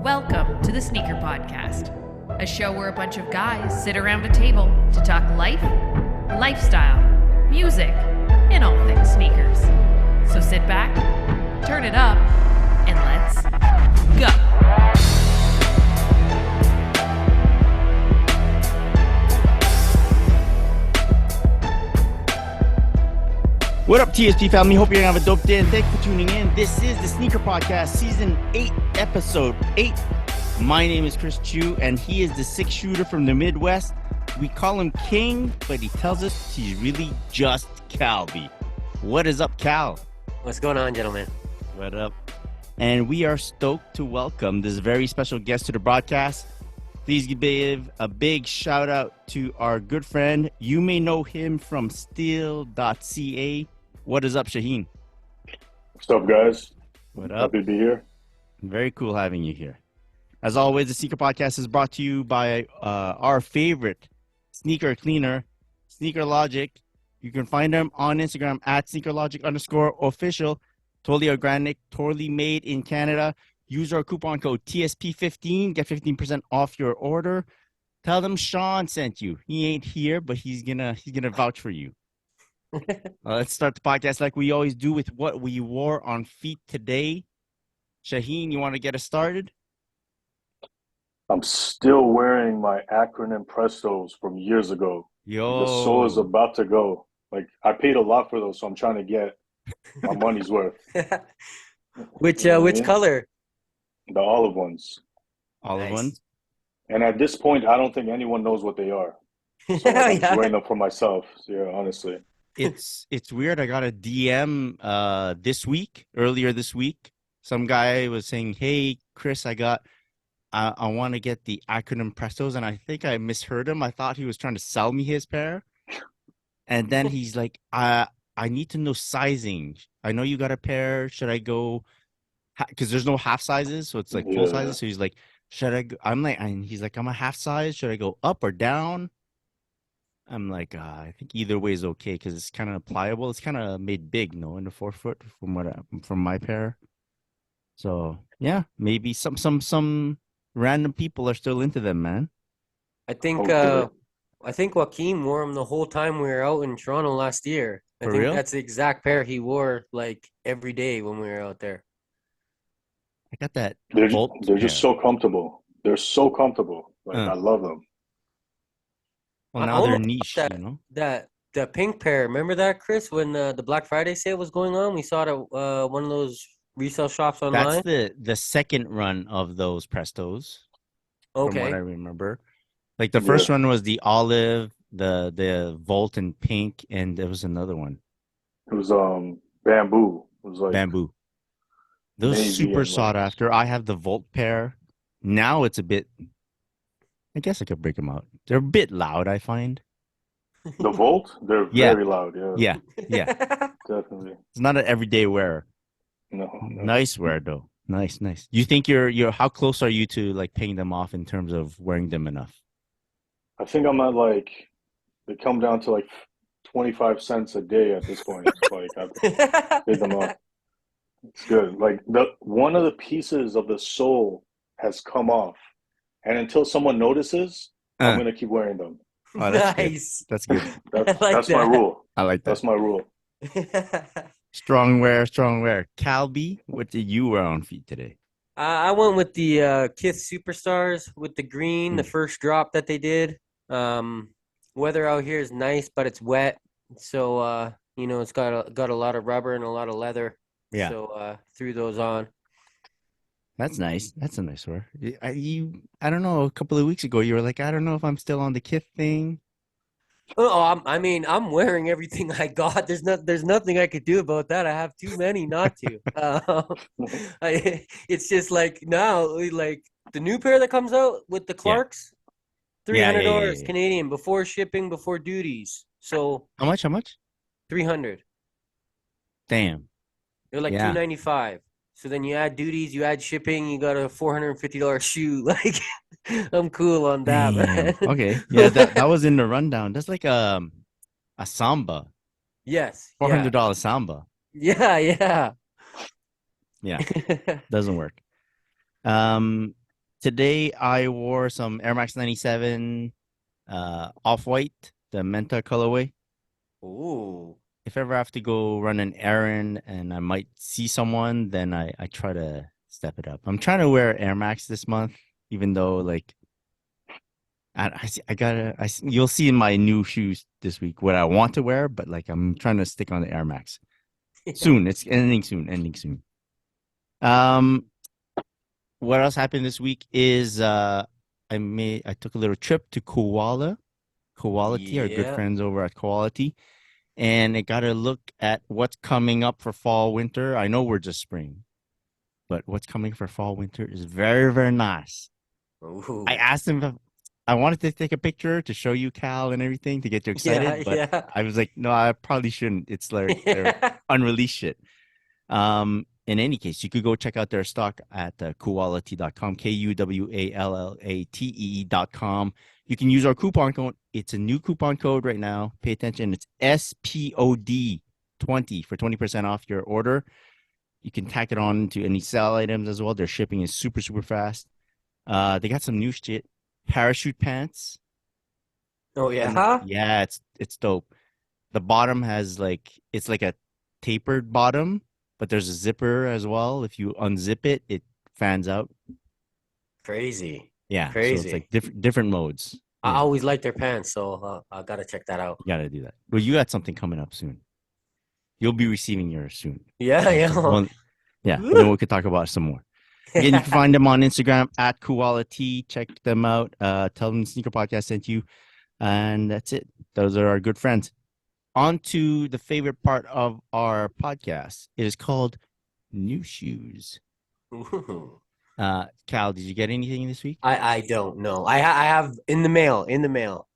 Welcome to the Sneaker Podcast, a show where a bunch of guys sit around a table to talk life, lifestyle, music, and all things sneakers. So sit back, turn it up, and let's go. What up, TSP family? Hope you're gonna have a dope day, and thanks for tuning in. This is the Sneaker Podcast, Season 8, Episode 8. My name is Chris Chu, and he is the six shooter from the Midwest. We call him King, but he tells us he's really just Calby. What is up, Cal? What's going on, gentlemen? What up? And we are stoked to welcome this very special guest to the broadcast. Please give a big shout out to our good friend. You may know him from Styll.ca. What is up, Shahin? What's up, guys? What up? Happy to be here. Very cool having you here. As always, the Sneaker Podcast is brought to you by our favorite sneaker cleaner, Sneaker Logic. You can find them on Instagram at sneakerlogic_official. Totally organic, totally made in Canada. Use our coupon code TSP15. Get 15% off your order. Tell them Sean sent you. He ain't here, but he's gonna vouch for you. Let's start the podcast like we always do with what we wore on feet today. Shahin, you want to get us started? I'm still wearing my acronym Prestos from years ago. Yo. The sole is about to go. Like, I paid a lot for those, so I'm trying to get my money's worth. Which mean? color? The olive ones. Olive Nice. ones? And at this point, I don't think anyone knows what they are. So like, I'm just wearing them for myself. Yeah, honestly. It's weird. I got a DM earlier this week. Some guy was saying, "Hey, Chris, I want to get the acronym Prestos," and I think I misheard him. I thought he was trying to sell me his pair. And then he's like, I need to know sizing. I know you got a pair. Should I go? Because there's no half sizes, so it's like full sizes. So he's like, should I go? I'm like, and he's like, I'm a half size. Should I go up or down? I'm like, I think either way is okay because it's kind of pliable. It's kind of made big, no, in the forefoot from my pair. So yeah, maybe some random people are still into them, man. I think Joaquin wore them the whole time we were out in Toronto last year. I For think real? that's the exact pair he wore like every day when we were out there. I got that. They're Volt just pair. so comfortable. They're so comfortable. Like, I love them. Well, I now they're almost niche, got you know. The pink pair. Remember that, Chris? When the Black Friday sale was going on, we saw it at one of those resale shops online. That's the second run of those Prestos. From what I Okay. remember. Like the first one was the olive, the Volt and pink, and there was another one. It was bamboo. It was like Bamboo. Those navy super and sought like- after. I have the Volt pair. Now it's a bit, I guess I could break them out. They're a bit loud, I find. the Volt. They're Yeah. very loud. Yeah, Yeah. definitely. It's not an everyday wear. No. Nice wear though. Nice. You think you're how close are you to like paying them off in terms of wearing them enough? I think I'm at like, they come down to like 25 cents a day at this point. Like, I paid them off. It's good. Like, one of the pieces of the sole has come off, and until someone notices, I'm gonna keep wearing them. Oh, that's Nice. good. That's good. That's my rule. I like that. That's my rule. Strong wear. Calby, what did you wear on feet today? I went with the Kith Superstars with the green, the first drop that they did. Weather out here is nice, but it's wet, so it's got a lot of rubber and a lot of leather. Yeah. So threw those on. That's nice. That's a nice wear. I don't know. A couple of weeks ago, you were like, I don't know if I'm still on the Kith thing. Oh, I'm wearing everything I got. There's nothing I could do about that. I have too many not to. It's just like now, like the new pair that comes out with the Clarks, $300 Yeah. Canadian before shipping, before duties. So How much? $300. Damn. They're like Yeah. $295. So then you add duties, you add shipping, you got a $450 shoe. Like, I'm cool on that, man. Okay. Yeah, that was in the rundown. That's like a Samba. Yes. $400 Samba. Yeah. Yeah. Doesn't work. Today I wore some Air Max 97 off-white, the Menta colorway. Ooh. If ever I have to go run an errand and I might see someone, then I try to step it up. I'm trying to wear Air Max this month, even though like you'll see in my new shoes this week what I want to wear, but like I'm trying to stick on the Air Max soon. It's ending soon. What else happened this week is I took a little trip to Quality, our good Yeah. friends over at Quality, and I got to look at what's coming up for fall, winter. I know we're just spring, but what's coming for fall, winter is very, very nice. Ooh. I asked him if I wanted to take a picture to show you, Cal, and everything to get you excited, but Yeah. I was like, no, I probably shouldn't. It's like their unreleased shit. In any case, you could go check out their stock at Quality.com, Kuwallatee.com. You can use our coupon code. It's a new coupon code right now. Pay attention. It's SPOD 20 for 20% off your order. You can tack it on to any sale items as well. Their shipping is super, super fast. They got some new shit. Parachute pants. Oh yeah. Yeah, it's dope. The bottom has it's like a tapered bottom, but there's a zipper as well. If you unzip it, it fans out. Crazy. Yeah, so it's Crazy. like different modes. I Yeah, always like their pants, so I gotta check that out. you gotta do that. Well, you got something coming up soon. You'll be receiving yours soon. Yeah, yeah. Yeah, but then we could talk about it some more. Again, you can find them on Instagram at Quality. Check them out. Tell them Sneaker Podcast sent you. And that's it. Those are our good friends. On to the favorite part of our podcast. It is called New Shoes. Ooh. Cal, did you get anything this week? I don't know. I have in the mail. In the mail,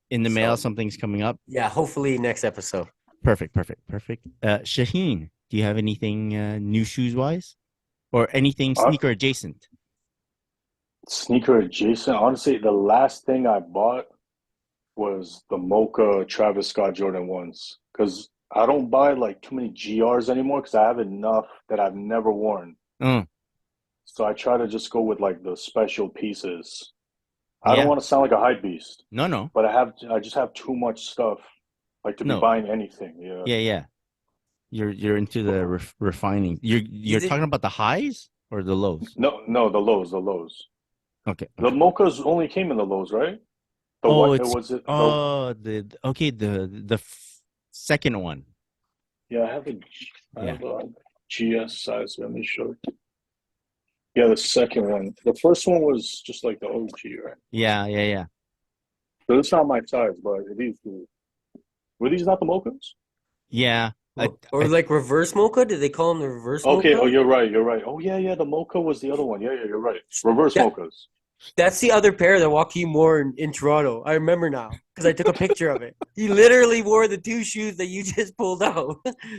something's coming up. Yeah, hopefully next episode. Perfect. Shahin, do you have anything new shoes wise? Or anything sneaker adjacent? Sneaker adjacent. Honestly, the last thing I bought was the Mocha Travis Scott Jordan 1s. Because I don't buy like too many GRs anymore because I have enough that I've never worn. So I try to just go with like the special pieces. I don't want to sound like a hype beast. No. But I just have too much stuff like to be buying anything. Yeah. You're into the refining. You're talking about the highs or the lows? No, the lows. Okay. The Mochas only came in the lows, right? The second one. Yeah, I have a GS size. Let me show you. Yeah, the second one. The first one was just like the OG, right? Yeah. So it's not my size, but were these not the Mochas? Yeah. Or like reverse mocha? Did they call them the reverse Okay, mocha? oh, you're right. Oh, yeah, the Mocha was the other one. Yeah, you're right. Reverse Mochas. That's the other pair that Joaquin wore in Toronto. I remember now because I took a picture of it. He literally wore the two shoes that you just pulled out.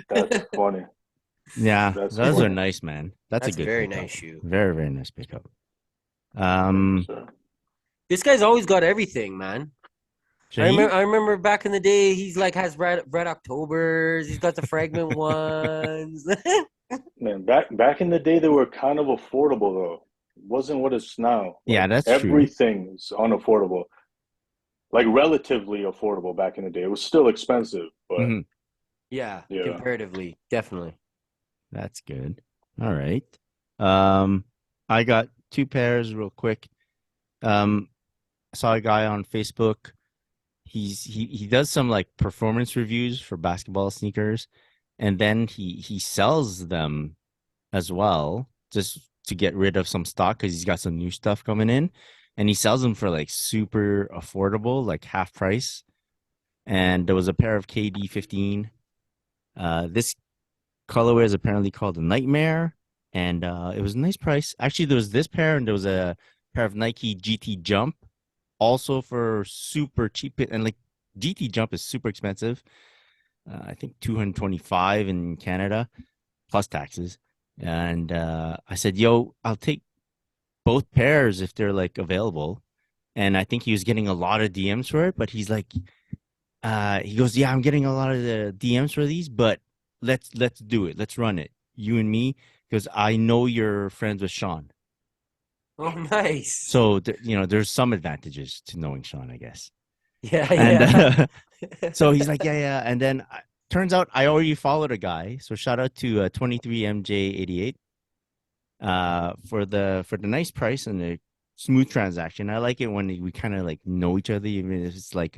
That's funny. Yeah, those are nice, man. That's a good very pickup. nice shoe. Very, very nice pickup. This guy's always got everything, man. I remember back in the day, he's like has red Octobers. He's got the fragment ones. Man, back in the day, they were kind of affordable though. It wasn't what it's now. Like, yeah, that's everything is unaffordable. Like relatively affordable back in the day. It was still expensive, but yeah, comparatively, definitely. That's good. All right. I got two pairs real quick. I saw a guy on Facebook. He does some like performance reviews for basketball sneakers, and then he sells them as well just to get rid of some stock because he's got some new stuff coming in, and he sells them for like super affordable, like half price. And there was a pair of KD 15. This colorway is apparently called the Nightmare, and it was a nice price. Actually, there was this pair, and there was a pair of Nike GT Jump, also for super cheap. And like GT Jump is super expensive. I think $225 in Canada, plus taxes. And I said, "Yo, I'll take both pairs if they're like available." And I think he was getting a lot of DMs for it, but he's like, he goes, "Yeah, I'm getting a lot of the DMs for these, but let's do it. Let's run it, you and me, because I know you're friends with Sean." Oh, nice. So there's some advantages to knowing Sean, I guess. Yeah, And yeah. so he's like, yeah. And then turns out I already followed a guy. So shout out to 23MJ88 for the nice price and the smooth transaction. I like it when we kind of like know each other, even if it's like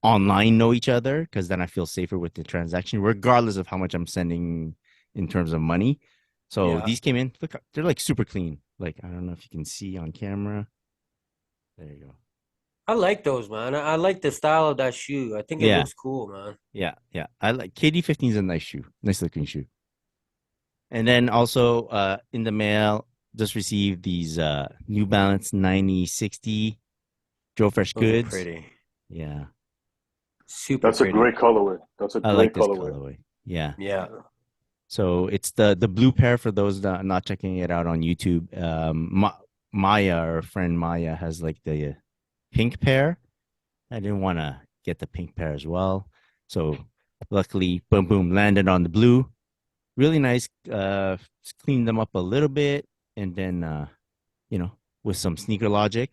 online know each other, because then I feel safer with the transaction, regardless of how much I'm sending in terms of money. So Yeah. these came in. Look, they're like super clean. Like, I don't know if you can see on camera. There you go. I like those, man. I like the style of that shoe. I think it Yeah. looks cool, man. Yeah. I like KD15 is a nice shoe. Nice looking shoe. And then also in the mail, just received these New Balance 9060 Joe Fresh Those are Goods. pretty. Yeah. Super That's a pretty. great colorway. That's a I great like this colorway. colorway. Yeah. Yeah. So it's the blue pair for those that are not checking it out on YouTube. Maya, our friend Maya, has like the pink pair. I didn't want to get the pink pair as well. So luckily, boom, landed on the blue. Really nice. Cleaned them up a little bit, and then with some sneaker logic,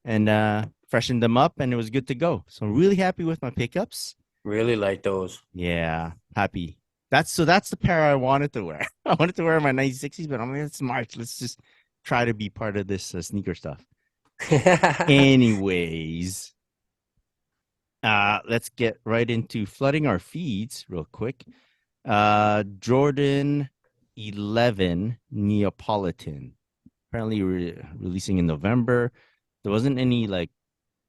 and freshened them up, and it was good to go. So I'm really happy with my pickups. Really like those. Yeah, happy. That's the pair I wanted to wear. I wanted to wear my 1960s, but I'm like, it's March. Let's just try to be part of this sneaker stuff. Anyways, let's get right into flooding our feeds real quick. Jordan 11 Neapolitan, apparently releasing in November. There wasn't any like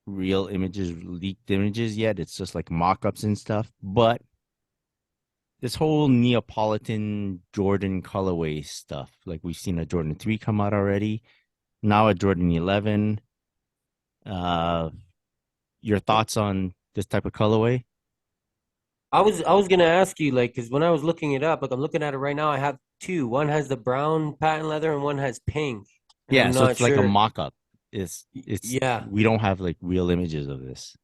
real images, leaked images yet. It's just like mock-ups and stuff. But this whole Neapolitan Jordan colorway stuff, like we've seen a Jordan 3 come out already, now a Jordan 11. Your thoughts on this type of colorway? I was gonna ask you, like, because when I was looking it up, like I'm looking at it right now, I have two. One has the brown patent leather and one has pink. And Yeah, I'm so not it's like a sure. mock-up. It's Yeah. we don't have like real images of this.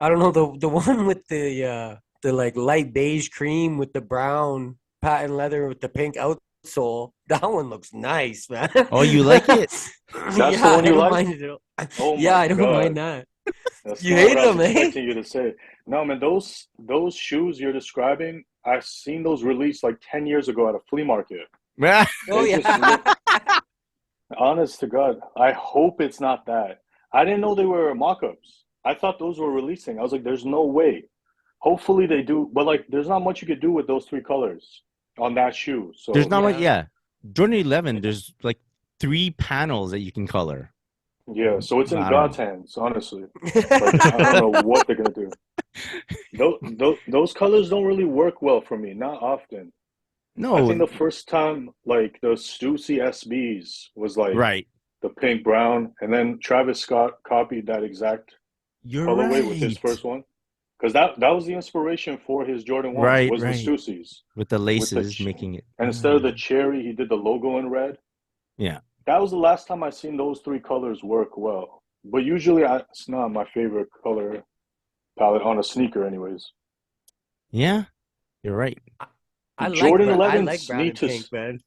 I don't know, the one with the like light beige cream with the brown patent leather with the pink outsole. That one looks nice, man. Oh, you like it? That's Yeah, the one I you don't like? mind it. Oh Yeah, my I don't God. mind that. That's You not hate what I was them, eh? expecting you to say. No, man, those shoes you're describing, I've seen those released like 10 years ago at a flea market. Oh They just yeah. look, honest to God, I hope it's not that. I didn't know they were mock-ups. I thought those were releasing. I was like, there's no way. Hopefully they do, but like there's not much you could do with those three colors on that shoe. There's So not much. Yeah. Yeah, Jordan 11. There's like 3 panels that you can color. yeah, so it's in I don't God's know. hands, honestly. Like I don't know what they're gonna do. Those colors don't really work well for me, not often. I No, think the first time like the Stussy SBs was like right. the pink brown, and then Travis Scott copied that exact You're colorway with his right. first one. Because that was the inspiration for his Jordan 1 Right, was the right. Stussies. With the With the laces making it. and instead of the cherry, he did the logo in red. Yeah. That was the last time I seen those three colors work well. But usually it's not my favorite color palette on a sneaker anyways. Yeah, you're right. I Jordan I 11s like brown need and to pink, man.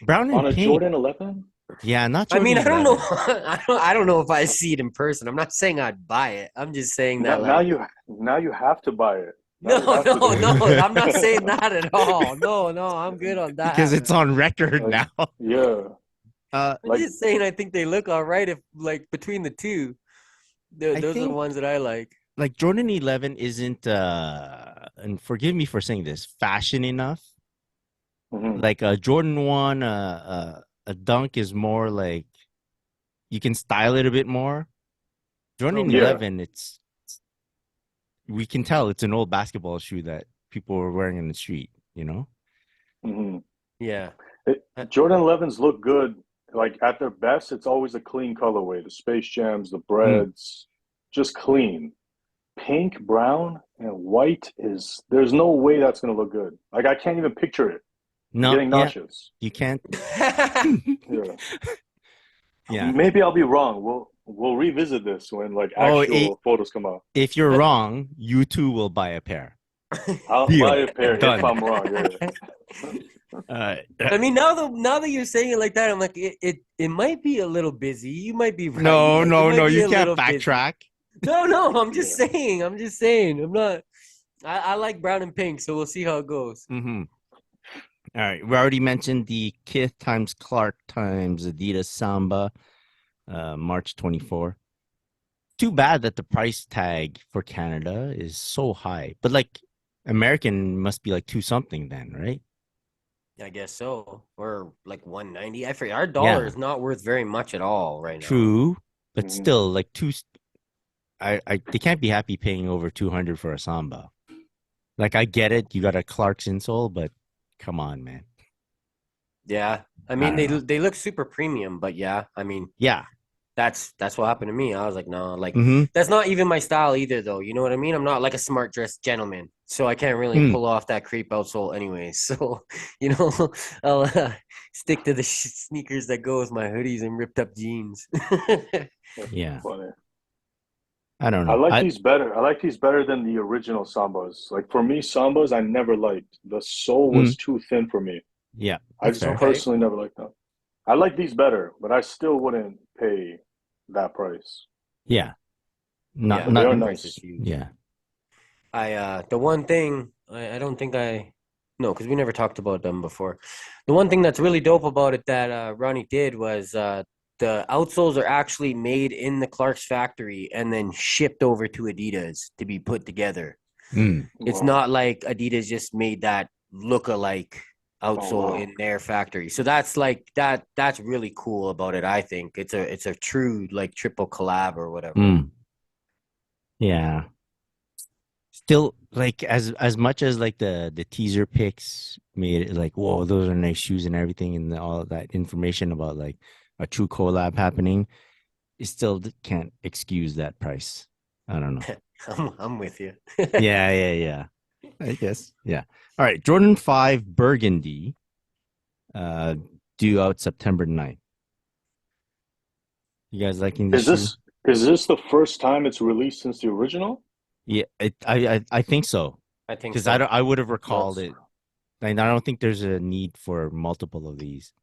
Brown on and a pink. Jordan 11? Yeah, not I Jordan mean, I don't 11. know. I don't know if I see it in person. I'm not saying I'd buy it. I'm just saying that, Now like, you have to buy it. Now no, you have to no, do no. it. I'm not saying that at all. No, no, I'm good on that. Because it's on record Like, now. yeah. I'm Like just saying I think they look all right if, like, between the two. I Those are the think ones that I like. like Jordan 11 isn't and forgive me for saying this, fashion enough. mhm. Like a Jordan 1 a dunk is more like you can style it a bit more. Jordan Okay. 11 we can tell it's an old basketball shoe that people were wearing in the street, you know? Mhm. Yeah. Jordan 11s look good. Like at their best, it's always a clean colorway. The Space Jams, the Breads, just clean. Pink, brown, and white there's no way that's gonna look good. Like I can't even picture it. I'm No, getting yeah, nauseous. you can't. Yeah. Yeah. Maybe I'll be wrong. We'll revisit this when like Oh, actual photos come out. if you're wrong, you too will buy a pair. I'll Deal. buy a pair if Done. I'm wrong. Yeah. I mean, now that you're saying it like that, I'm like, it might be a little busy. You might be right. No, Like, it no, might no. be You a can't little busy. backtrack. No, I'm just Yeah. saying. I'm just saying. I'm not. I like brown and pink, so we'll see how it goes. Mm-hmm. All right. We already mentioned the Kith times Clark times Adidas Samba, March 24. Too bad that the price tag for Canada is so high. But like American must be like two something then, right? I guess so, or like 190. I forget. Our dollar Yeah. is not worth very much at all right now. True. But Mhm. still, like they can't be happy paying over 200 for a Samba. Like I get it, you got a Clark's insole, but come on, man. Yeah, I mean don't know. they look super premium, but yeah, I mean Yeah. that's what happened to me. I was like, no, like Mm-hmm. that's not even my style either, though. You know what I mean? I'm not like a smart dressed gentleman, so I can't really Mm. pull off that creep outsole, anyways. So you know, I'll stick to the sneakers that go with my hoodies and ripped up jeans. That's Yeah. funny. I don't I know. like these better. I like these better than the original Sambas. Like for me, Sambas I never liked. The sole was too thin for me. Yeah, I that's just fair. personally never liked them. I like these better, but I still wouldn't pay that price. Yeah. Not Yeah, But they not are that price is nice. huge. yeah. The one thing I don't think no, because we never talked about them before. The one thing that's really dope about it that Ronnie did was the outsoles are actually made in the Clark's factory and then shipped over to Adidas to be put together. Mm. It's Wow. not like Adidas just made that look-alike outsole wow. in their factory. So that's like that's really cool about it, I think. It's a true like triple collab or whatever. Mm. Yeah. Still like as much as like the teaser pics made it like, whoa, those are nice shoes and everything, and all that information about like a true collab happening, it still can't excuse that price. I don't know. I'm with you. Yeah. I guess. Yeah. All right. Jordan 5 Burgundy, due out September 9th. You guys liking this shoe? Is this the first time it's released since the original? Yeah, I think so. I think Because so. I would have recalled That's it. And I don't think there's a need for multiple of these.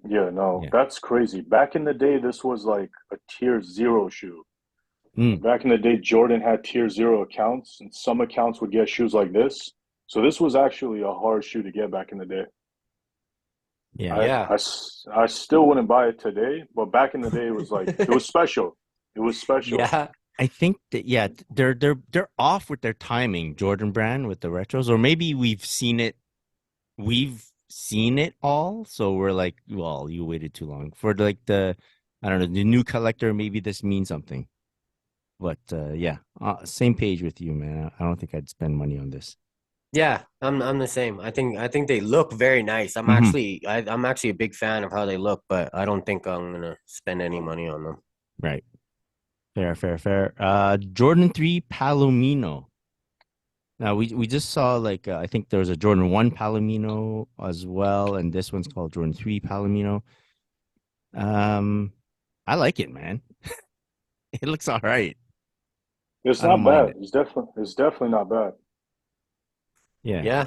yeah, no, Yeah. that's crazy. Back in the day, this was like a tier 0 shoe. Mm. Back in the day, Jordan had tier 0 accounts, and some accounts would get shoes like this. So this was actually a hard shoe to get back in the day. Yeah. Yeah. I still wouldn't buy it today, but back in the day, it was like it was special. It was special. Yeah. I think that they're off with their timing, Jordan Brand with the retros, or maybe we've seen it all, so we're like, well, you waited too long for like I don't know, the new collector. Maybe this means something, but yeah, same page with you, man. I don't think I'd spend money on this. Yeah, I'm the same. I think they look very nice. I'm actually a big fan of how they look, but I don't think I'm gonna spend any money on them. Right. Fair. Jordan 3 Palomino. Now we just saw like I think there was a Jordan 1 Palomino as well, and this one's called Jordan 3 Palomino. I like it, man. It looks all right. It's I don't not mind bad. it. It's definitely not bad. Yeah. Yeah,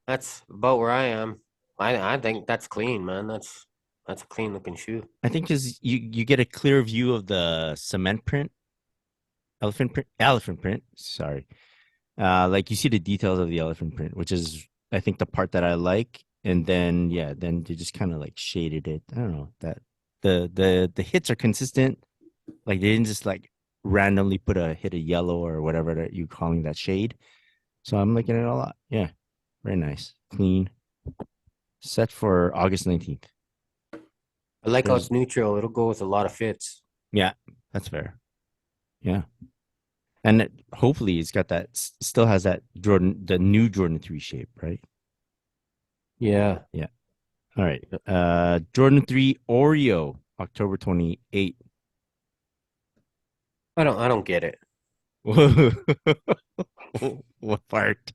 that's about where I am. I think that's clean, man. That's a clean looking shoe. I think because you get a clear view of the cement print, elephant print. Sorry. Like you see the details of the elephant print, which is I think the part that I like. And then then they just kind of like shaded it. I don't know that the hits are consistent. Like they didn't just like randomly put a hit of yellow or whatever that you calling that shade. So I'm liking it a lot. Yeah, very nice, clean. Set for August 19th. I like how it's neutral. It'll go with a lot of fits. Yeah, that's fair. Yeah. And hopefully it's got that, still has that the new Jordan 3 shape, right? Yeah. Yeah. All right. Jordan 3 Oreo, October 28th. I don't get it. What part?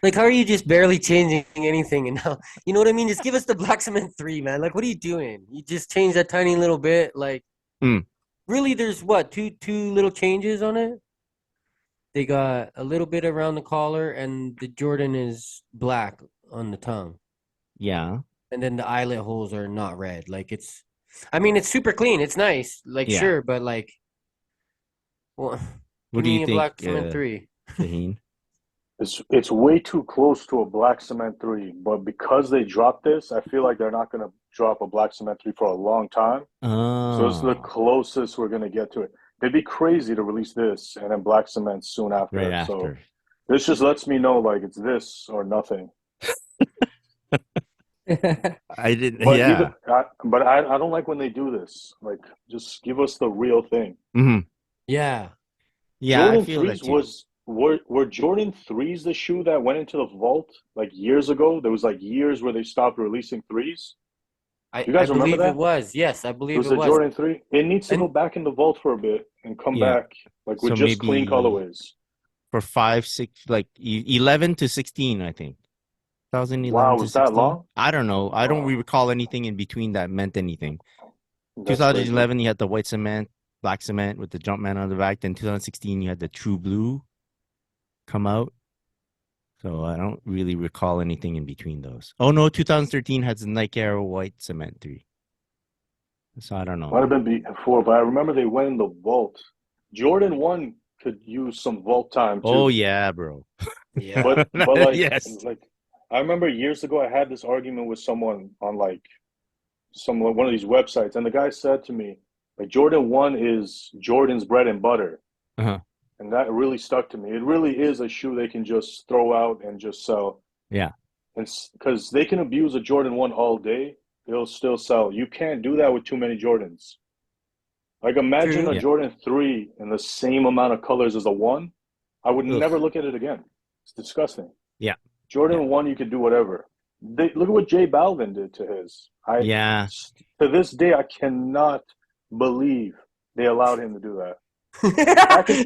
Like, how are you just barely changing anything? And now, you know what I mean? Just give us the Black Cement 3, man. Like, what are you doing? You just change that tiny little bit. Like, really, there's what, two little changes on it? They got a little bit around the collar, and the Jordan is black on the tongue. Yeah. and then the eyelet holes are not red. Like it's, I mean, it's super clean. It's nice. Like Yeah. sure, but like, well, What give do you me a think, black cement 3. Shahin? It's way too close to a black cement 3, but because they dropped this, I feel like they're not going to drop a black cement 3 for a long time. So it's the Oh, closest we're going to get to it. It'd be crazy to release this and then black cement soon right after. So after. this just lets me know like it's this or nothing. I didn't. But Yeah. I don't like when they do this. Like, just give us the real thing. Hmm. Yeah. Yeah, I Jordan feel that threes too. were Jordan threes the shoe that went into the vault like years ago? There was like years where they stopped releasing threes. Do you I guys remember believe it that? was. Yes, I It believe was it the was. Jordan 3. It needs to go And back in the vault for a bit and come Yeah. back like with So just clean maybe colorways. for 5, 6, like 11 to 16, I think. 2011 Wow, to was that 16. long? I don't know. I don't Wow, recall anything in between that meant anything. that's crazy. 2011, you had the white cement, black cement with the Jumpman on the back. Then 2016, you had the True Blue come out. So I don't really recall anything in between those. Oh no, 2013 has the Nike Air white cement 3. So I don't know, Might have man. been before, but I remember they went in the vault. Jordan 1 could use some vault time Oh too. yeah, bro. yeah. But Yes. like I remember years ago I had this argument with someone on like one of these websites, and the guy said to me, like Jordan 1 is Jordan's bread and butter. Uh-huh. And that really stuck to me. It really is a shoe they can just throw out and just sell. Yeah. And because they can abuse a Jordan 1 all day, it'll still sell. You can't do that with too many Jordans. Like imagine True. a Yeah. Jordan 3 in the same amount of colors as a 1. I would Ugh. never look at it again. It's disgusting. Yeah. Jordan Yeah. 1, you could do whatever. Look at what J Balvin did to his. Yeah. To this day, I cannot believe they allowed him to do that. Back in,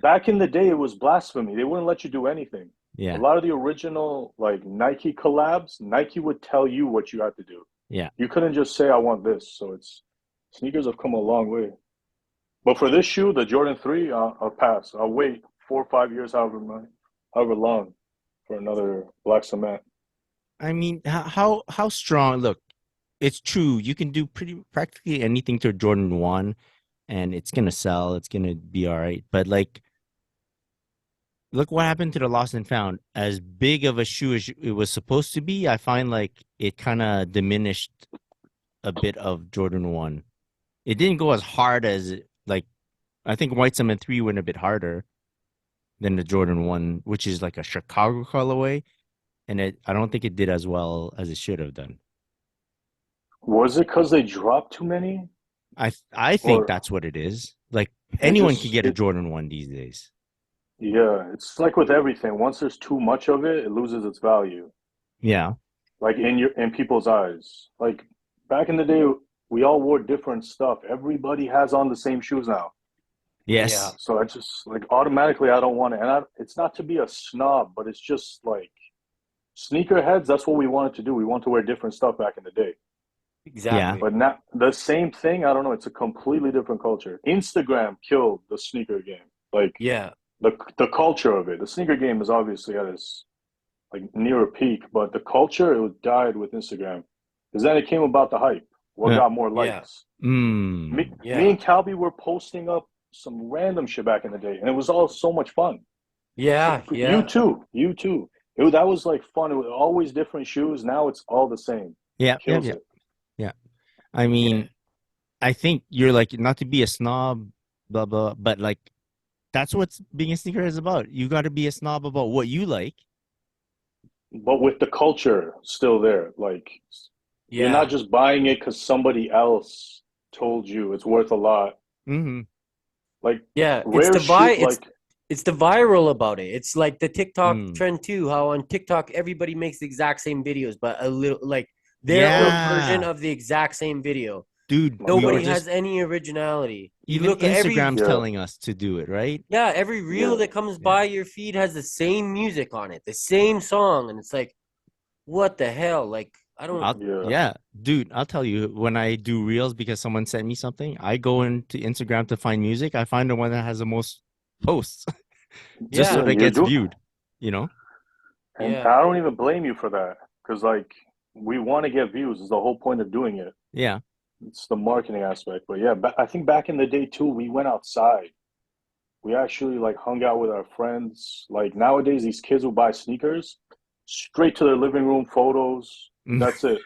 back in the day, it was blasphemy. They wouldn't let you do anything. A Yeah. lot of the original like Nike collabs, Nike would tell you what you had to do. Yeah. You couldn't just say I want this. So sneakers have come a long way. But for this shoe, the Jordan 3, I'll pass. I'll wait 4 or 5 years, however long, for another black cement. I mean, how strong? Look, it's true. You can do practically anything to Jordan 1 and it's gonna sell. It's gonna be all right. But like, look what happened to the Lost and Found. As big of a shoe as it was supposed to be, I find like it kind of diminished a bit of Jordan 1. It didn't go as hard as like I think White Cement 3 went a bit harder than the Jordan 1, which is like a Chicago colorway, and I don't think it did as well as it should have done. Was it because they dropped too many? I think Or that's what it is. Like anyone can get a it, Jordan 1 these days. yeah, it's like with everything. Once there's too much of it, it loses its value. Yeah. Like in people's eyes. Like back in the day, we all wore different stuff. Everybody has on the same shoes now. Yes. Yeah. So I just like automatically I don't want it. And it's not to be a snob, but it's just like sneakerheads. That's what we wanted to do. We want to wear different stuff back in the day. Exactly. But now the same thing. I don't know. It's a completely different culture. Instagram killed the sneaker game. Like Yeah. the culture of it. The sneaker game is obviously at its like near a peak, but the culture it died with Instagram. Because then it came about the hype. What Yeah. got more Yeah. likes? Me Yeah. and Calby were posting up some random shit back in the day, and it was all so much fun. Yeah. You Yeah. too. You too. That was like fun. It was always different shoes. Now it's all the same. Yeah. Kills Yeah. it. Yeah. I mean, I think you're like not to be a snob, blah blah, but like that's what being a sneaker is about. You got to be a snob about what you like. But with the culture still there, like you're not Yeah. just buying it because somebody else told you it's worth a lot. Mm-hmm. Like Yeah. rare shoe, It's the viral about it. It's like the TikTok Mm. trend too. How on TikTok everybody makes the exact same videos, but a little like their own version Yeah, of the exact same video. dude, we were Nobody just has any originality. You even look at Instagram's Yeah. telling us to do it, right? every reel that comes by your feed has the same music on it, the same song, and it's like, what the hell? Like, I don't. Yeah, dude, I'll tell you when I do reels because someone sent me something, I go into Instagram to find music. I find the one that has the most posts just Yeah. so that it you gets do. viewed, you know? And Yeah. I don't even blame you for that because, like, we want to get views. Is the whole point of doing it. Yeah. It's the marketing aspect. But yeah, I think back in the day too, we went outside. We actually like hung out with our friends. Like nowadays, these kids will buy sneakers straight to their living room photos. That's it.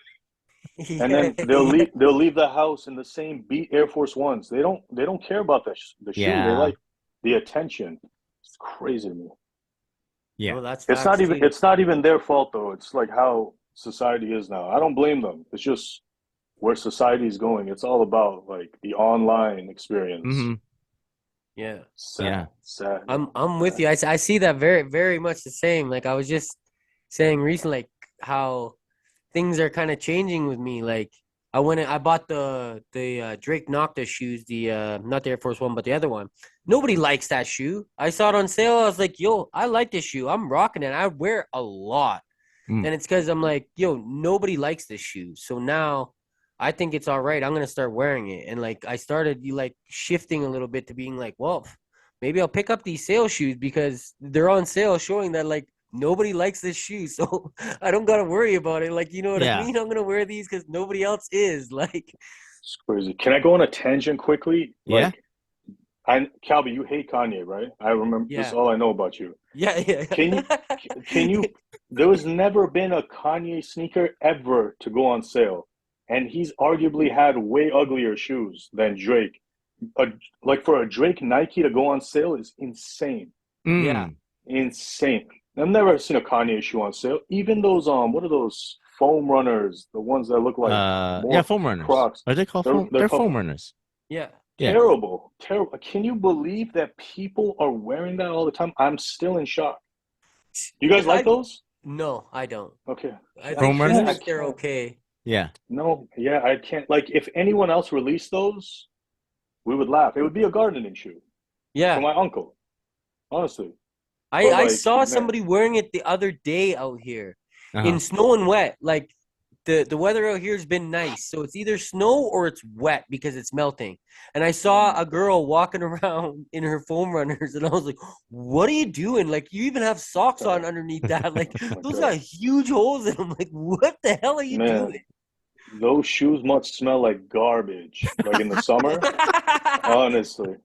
And then they'll leave the house in the same beat Air Force Ones. They don't care about the shoe. They Yeah. like the attention. It's crazy to me. Yeah. No, that's It's facts, too. it's not even their fault though. It's like how society is now. I don't blame them. It's just where society is going. It's all about like the online experience. Mm-hmm. Yeah. Sad, Yeah. sad. I'm with you. I see that very, very much the same. Like I was just saying recently, like how things are kind of changing with me. Like I bought the Drake Nocta shoes, the not the Air Force One, but the other one. Nobody likes that shoe. I saw it on sale. I was like, yo, I like this shoe. I'm rocking it. I wear it a lot. Mm. And it's because I'm like, yo, nobody likes this shoe. So now I think it's all right. I'm gonna start wearing it. And like I started like shifting a little bit to being like, well, maybe I'll pick up these sale shoes because they're on sale, showing that like nobody likes this shoe. So I don't gotta worry about it. Like, you know what Yeah. I mean? I'm gonna wear these because nobody else is. Like, It's crazy. Can I go on a tangent quickly? Yeah. Like, Calby, you hate Kanye, right? I remember. This is Yeah. all I know about you. yeah. Can you? There was never been a Kanye sneaker ever to go on sale, and he's arguably had way uglier shoes than Drake. Like for a Drake Nike to go on sale is insane, Yeah. insane. I've never seen a Kanye shoe on sale. Even those what are those foam runners? The ones that look like more foam runners. Crocs. Are they called They're- foam? they're They're called- foam runners. Yeah. Yeah. Terrible. Can you believe that people are wearing that all the time? I'm still in shock. You guys like those? No, I don't. Okay. I Foam think Chris runners? thinks they're okay. Yeah. No, yeah, I can't. Like, if anyone else released those, we would laugh. It would be a gardening shoe Yeah. for my uncle, honestly. I like, saw man. somebody wearing it the other day out here Uh-huh. in snow and wet. Like the weather out here has been nice, so it's either snow or it's wet because it's melting. And I saw a girl walking around in her foam runners, and I was like, "What are you doing? Like, you even have socks on underneath that? Like, those got huge holes in them. Like, what the hell are you Man, doing?" those shoes must smell like garbage, like in the summer. Honestly,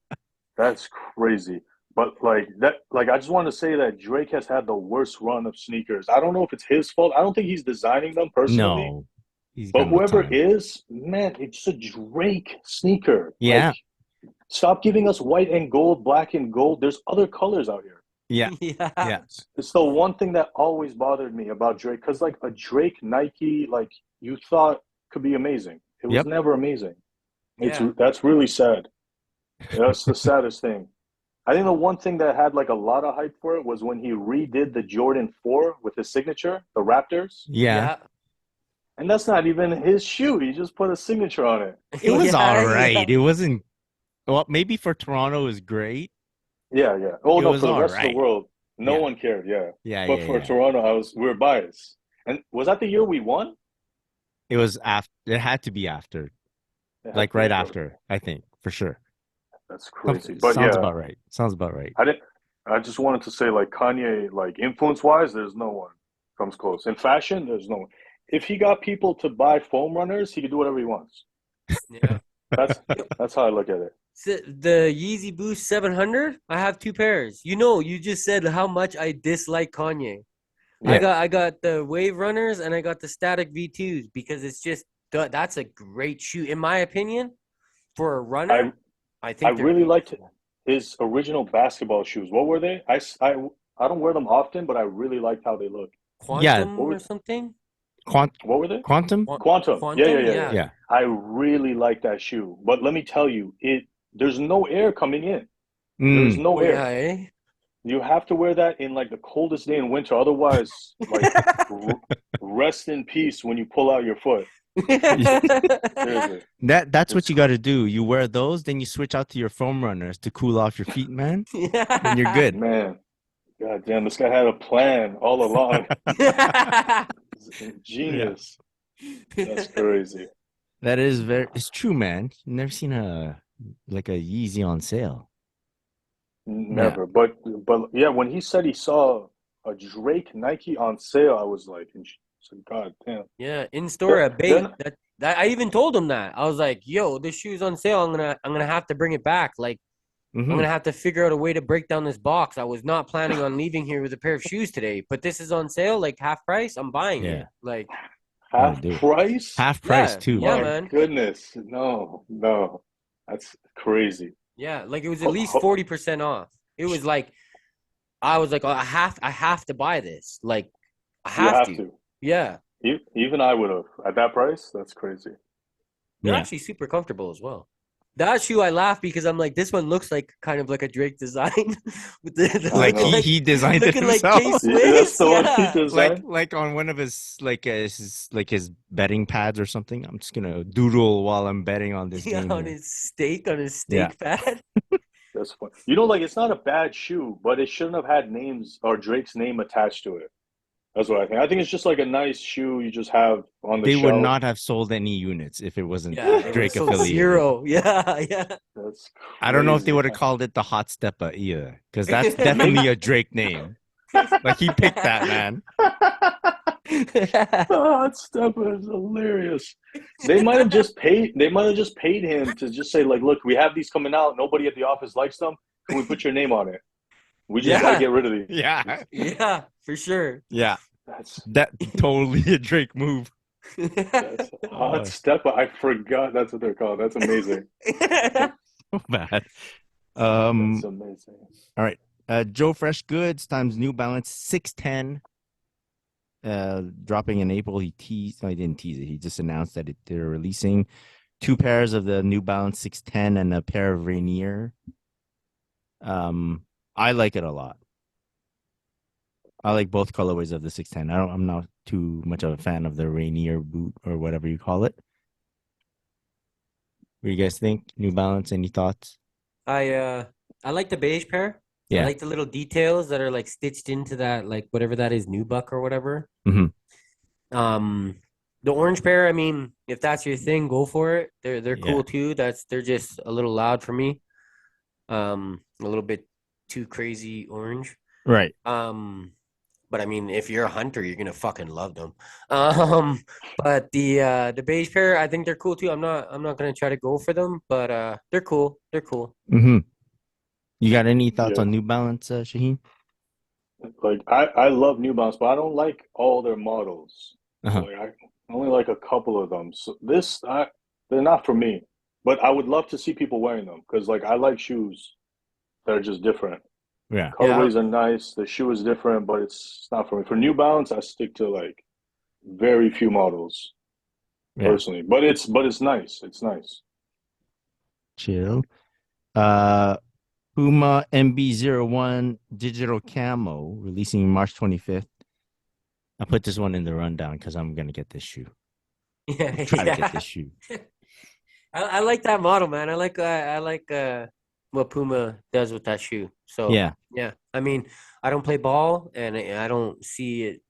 that's crazy. But like that, like I just want to say that Drake has had the worst run of sneakers. I don't know if it's his fault. I don't think he's designing them personally. No. He's But got no whoever time. is, man, it's a Drake sneaker. Yeah. Like, stop giving us white and gold, black and gold. There's other colors out here. Yeah. Yeah. Yeah. It's the one thing that always bothered me about Drake. Because like a Drake Nike, like you thought could be amazing. It was Yep. never amazing. Yeah. That's really sad. That's the saddest thing. I think the one thing that had like a lot of hype for it was when he redid the Jordan 4 with his signature, the Raptors. Yeah. And that's not even his shoe. He just put a signature on it. It was Yeah, all right. yeah. It wasn't. Well, maybe for Toronto is great. Yeah, yeah. Oh It no, was for the all rest of right. the world, no Yeah. one cared. Yeah, Yeah. but yeah, for yeah. Toronto, we were biased. And was that the year we won? It was after. It had to be after. It had Like to be right after. after, I think, for sure. That's crazy. But Sounds yeah, about right. Sounds about right. I just wanted to say, like Kanye, like influence-wise, there's no one comes close. In fashion, there's no one. If he got people to buy foam runners, he could do whatever he wants. Yeah. That's how I look at it. The Yeezy Boost 700, I have two pairs. You know, you just said how much I dislike Kanye. Yeah. I got the Wave Runners and I got the Static V2s because it's just that's a great shoe in my opinion for a runner. I think I really liked his original basketball shoes. What were they? I don't wear them often, but I really liked how they look. Quantum or something. What were they? Quantum? Quantum. Yeah. Yeah. I really like that shoe. But let me tell you, there's no air coming in. There's Mm. no air. Yeah, eh? You have to wear that in like the coldest day in winter. Otherwise, like rest in peace when you pull out your foot. Seriously. That's what you got to do. You wear those, then you switch out to your foam runners to cool off your feet, man. And you're good. Man, God damn, this guy had a plan all along. Genius. That's crazy. That is it's true, man. You've never seen a Yeezy on sale. Never. But yeah, when he said he saw a Drake Nike on sale, I was like, So God damn. Yeah, in store at bait. Then That I even told him that. I was like, "Yo, this shoe's on sale. I'm gonna have to bring it back. Like, I'm Mhm. gonna have to figure out a way to break down this box. I was not planning on leaving here with a pair of shoes today, but this is on sale, like half price. I'm buying Yeah. it. Like, half do it. price? Half price yeah, too. yeah, My man. goodness. No, no. That's crazy. Yeah, like it was at Ho- least ho- 40% off. It was like I was like, oh, I have to buy this. Like, I You have have to. to. Yeah, Even I would have. At that price, that's crazy. they're Yeah. actually super comfortable as well. That shoe, I laugh because I'm like, this one looks like kind of like a Drake design, with the I Like know. he designed it looking like himself. K That's Swiss. the one he Yeah, designed. Like on one of his his betting pads or something. I'm just gonna doodle while I'm betting on this yeah, game on here. his Yeah. steak pad. That's fun. You know, like it's not a bad shoe, but it shouldn't have had names or Drake's name attached to it. That's what I think. I think it's just like a nice shoe you just have on the They would shelf. not have sold any units if it wasn't Yeah, they would have Drake sold affiliated. 0. Yeah, yeah. That's I don't know if they crazy. would have called it the Hot Stepper either, because that's definitely a Drake name. Like he picked that, man. Oh, that step is hilarious. They might have just paid. They might have just paid him to just say, like, "Look, we have these coming out. Nobody at the office likes them. Can we put your name on it? We just got to Yeah. get rid of these." Yeah. Yeah, for sure. Yeah. That's That totally a Drake move. that's hot step. I forgot that's what they're called. That's amazing. So bad. That's amazing. All right. Joe Fresh Goods times New Balance 610. Dropping in April. He teased. No, he didn't tease it. He just announced that they're releasing 2 pairs of the New Balance 610 and a pair of Rainier. I like it a lot. I like both colorways of the 610. I'm not too much of a fan of the Rainier boot or whatever you call it. What do you guys think? New Balance, any thoughts? I like the beige pair. I Yeah. like the little details that are like stitched into that, like whatever that is, nubuck or whatever. Mhm. The orange pair, I mean, if that's your thing, go for it. They're Yeah. cool too. They're just a little loud for me. A little bit too crazy orange. Right. But I mean, if you're a hunter, you're gonna fucking love them. But the beige pair, I think they're cool too. I'm not gonna try to go for them, but they're cool. They're cool. Mm-hmm. You got any thoughts Yeah. on New Balance, Shahin? Like I love New Balance, but I don't like all their models. Uh-huh. Like I only like a couple of them. So they're not for me. But I would love to see people wearing them because like I like shoes that are just different. Yeah. Colorways are nice. The shoe is different, but it's not for me. For New Balance, I stick to like very few models Yeah. personally. But it's nice. It's nice. Chill. Puma MB01 Digital Camo releasing March 25th. I put this one in the rundown because I'm gonna get this shoe. Yeah, Try to get this shoe. I like that model, man. I like what Puma does with that shoe. So Yeah. I mean, I don't play ball, and I don't see it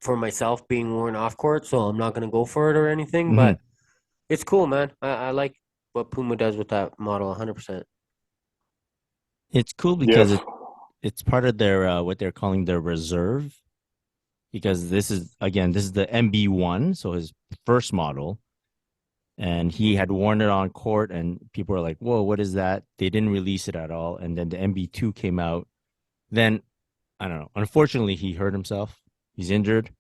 for myself being worn off court, so I'm not gonna go for it or anything. Mhm. But it's cool, man. I like what Puma does with that model 100%. It's cool because it's part of their what they're calling their reserve. Because this is the MB1, so his first model. And he had worn it on court, and people were like, "Whoa, what is that?" They didn't release it at all. And then the MB2 came out. Then, I don't know. Unfortunately, he hurt himself. He's injured.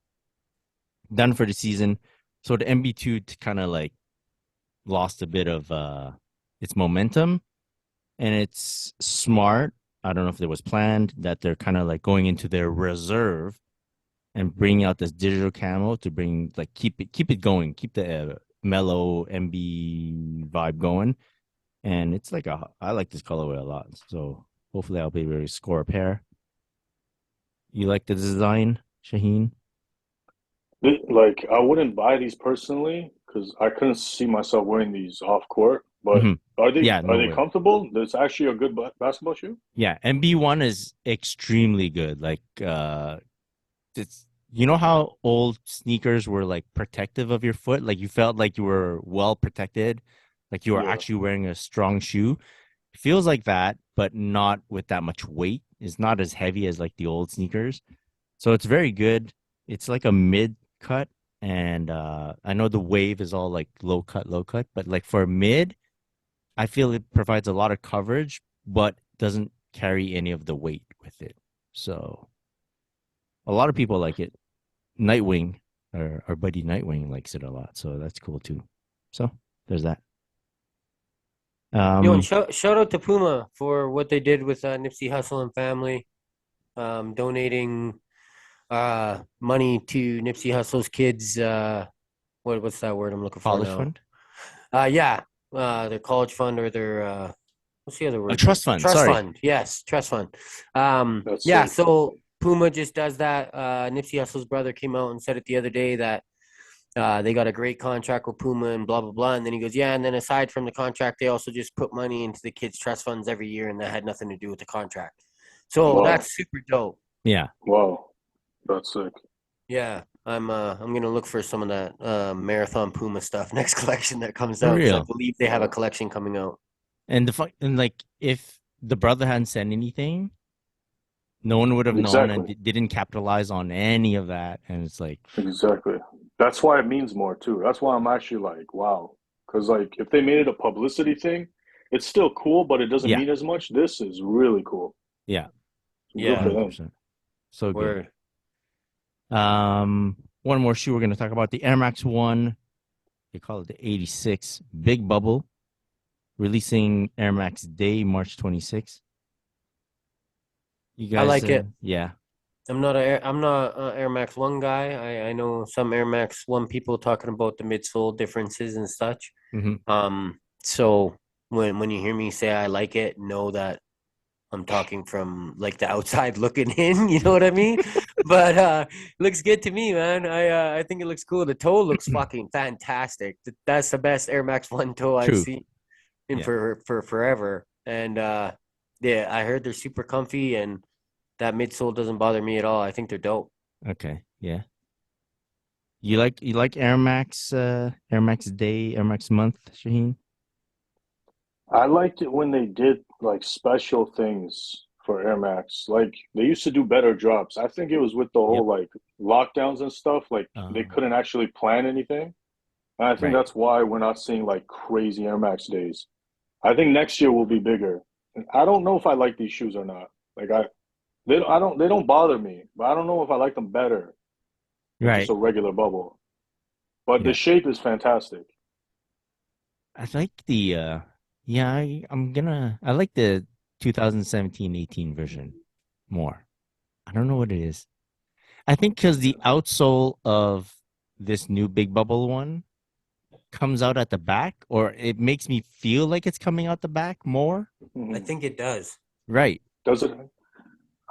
Done for the season. So the MB2 kind of like lost a bit of its momentum. And it's smart. I don't know if it was planned that they're kind of like going into their reserve and bringing out this digital camo to bring like keep it going, keep the mellow MB vibe going. And it's like I like this colorway a lot, so hopefully I'll be able to score a pair. You like the design, Shahin? Like I wouldn't buy these personally because I couldn't see myself wearing these off court. But Mhm. are they Yeah, no are they way. comfortable? It's actually a good basketball shoe. Yeah, MB1 is extremely good. Like it's how old sneakers were like protective of your foot, like you felt like you were well protected, like you were Yeah. actually wearing a strong shoe. It feels like that, but not with that much weight. It's not as heavy as like the old sneakers, so it's very good. It's like a mid cut, and I know the wave is all like low cut, but like for mid, I feel it provides a lot of coverage, but doesn't carry any of the weight with it. So a lot of people like it. Nightwing, our buddy Nightwing likes it a lot, so that's cool too. So there's that. Yo, and shout out to Puma for what they did with Nipsey Hussle and family, donating money to Nipsey Hussle's kids. What's that word I'm looking for college now? fund, Their college fund or their what's the other word? trust fund. Trust Sorry, fund. Yes, trust fund. That's Yeah, sick. so Puma just does that. Nipsey Hussle's brother came out and said it the other day that they got a great contract with Puma and blah blah blah. And then he goes, yeah. And then aside from the contract, they also just put money into the kids' trust funds every year, and that had nothing to do with the contract. So Wow. that's super dope. yeah. Wow, that's sick. Yeah, I'm gonna look for some of that Marathon Puma stuff next collection that comes For out. 'Cause I real. believe they have a collection coming out. And and like if the brother hadn't said anything, no one would have known and Exactly. didn't capitalize on any of that. And it's like, Exactly. That's why it means more too. That's why I'm actually like, wow. Because like if they made it a publicity thing, it's still cool, but it doesn't yeah, mean as much. This is really cool. yeah, Good Yeah, for them. 100%. So good. word. One more shoe we're going to talk about, the Air Max 1. They call it the 86 Big Bubble, releasing Air Max Day, March 26th. You guys, I like it. Yeah. I'm not a Air Max One guy. I know some Air Max One people talking about the midsole differences and such. Mm-hmm. So when you hear me say I like it, know that I'm talking from like the outside looking in, you know what I mean? But it looks good to me, man. I think it looks cool. The toe looks fucking fantastic. That's the best Air Max One toe I've True. seen in Yeah. for forever. And yeah, I heard they're super comfy and that midsole doesn't bother me at all. I think they're dope. Okay. Yeah. You like Air Max Day, Air Max month, Shahin? I liked it when they did like special things for Air Max. Like they used to do better drops. I think it was with the Yep. whole like lockdowns and stuff, like they couldn't actually plan anything. And I think Right. that's why we're not seeing like crazy Air Max days. I think next year will be bigger. And I don't know if I like these shoes or not. Like they don't bother me, but I don't know if I like them better than just Right. a regular bubble. But the Yeah. shape is fantastic. I like the yeah, I like the 2017-18 version more. I don't know what it is. I think because the outsole of this new Big Bubble one comes out at the back, or it makes me feel like it's coming out the back more. I think it does. Right. Does it?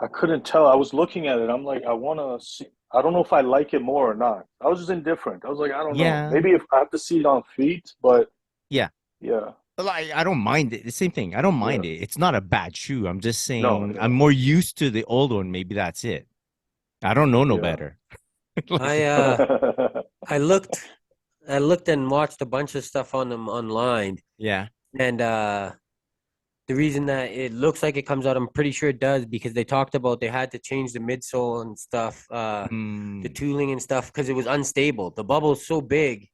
I couldn't tell. I was looking at it. I'm like, I want to see. I don't know if I like it more or not. I was just indifferent. I was like, I don't know. Yeah. Maybe if I have to see it on feet, but Yeah. yeah. Like, I don't mind it. The same thing. I don't mind it. It's not a bad shoe. I'm just saying No, yeah. I'm more used to the old one. Maybe that's it. I don't know no Yeah. better. I looked and watched a bunch of stuff on them online. Yeah. And the reason that it looks like it comes out, I'm pretty sure it does, because they talked about they had to change the midsole and stuff, the tooling and stuff, because it was unstable. The bubble's so big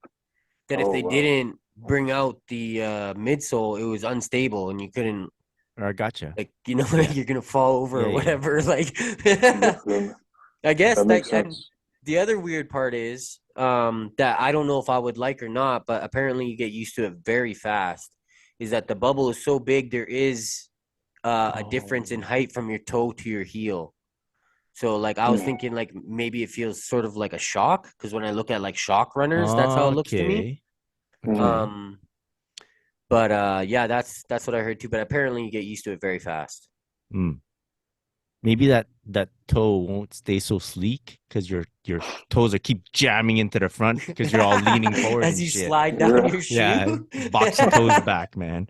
that if Oh, they wow. didn't bring out the midsole, it was unstable and you couldn't, I gotcha. like, you know, Yeah. you're gonna fall over Yeah, or yeah. whatever. Like, Then I guess that makes and sense. the other weird part is that I don't know if I would like or not, but apparently you get used to it very fast. Is that the bubble is so big, there is a difference in height from your toe to your heel. So like I was thinking like maybe it feels sort of like a shock, because when I look at like shock runners, that's how it looks to me. Okay. But yeah, that's what I heard too. But apparently you get used to it very fast. Maybe that toe won't stay so sleek because your toes are keep jamming into the front because you're all leaning forward as and you shit. slide down your shoe. Yeah, box your toes back, man.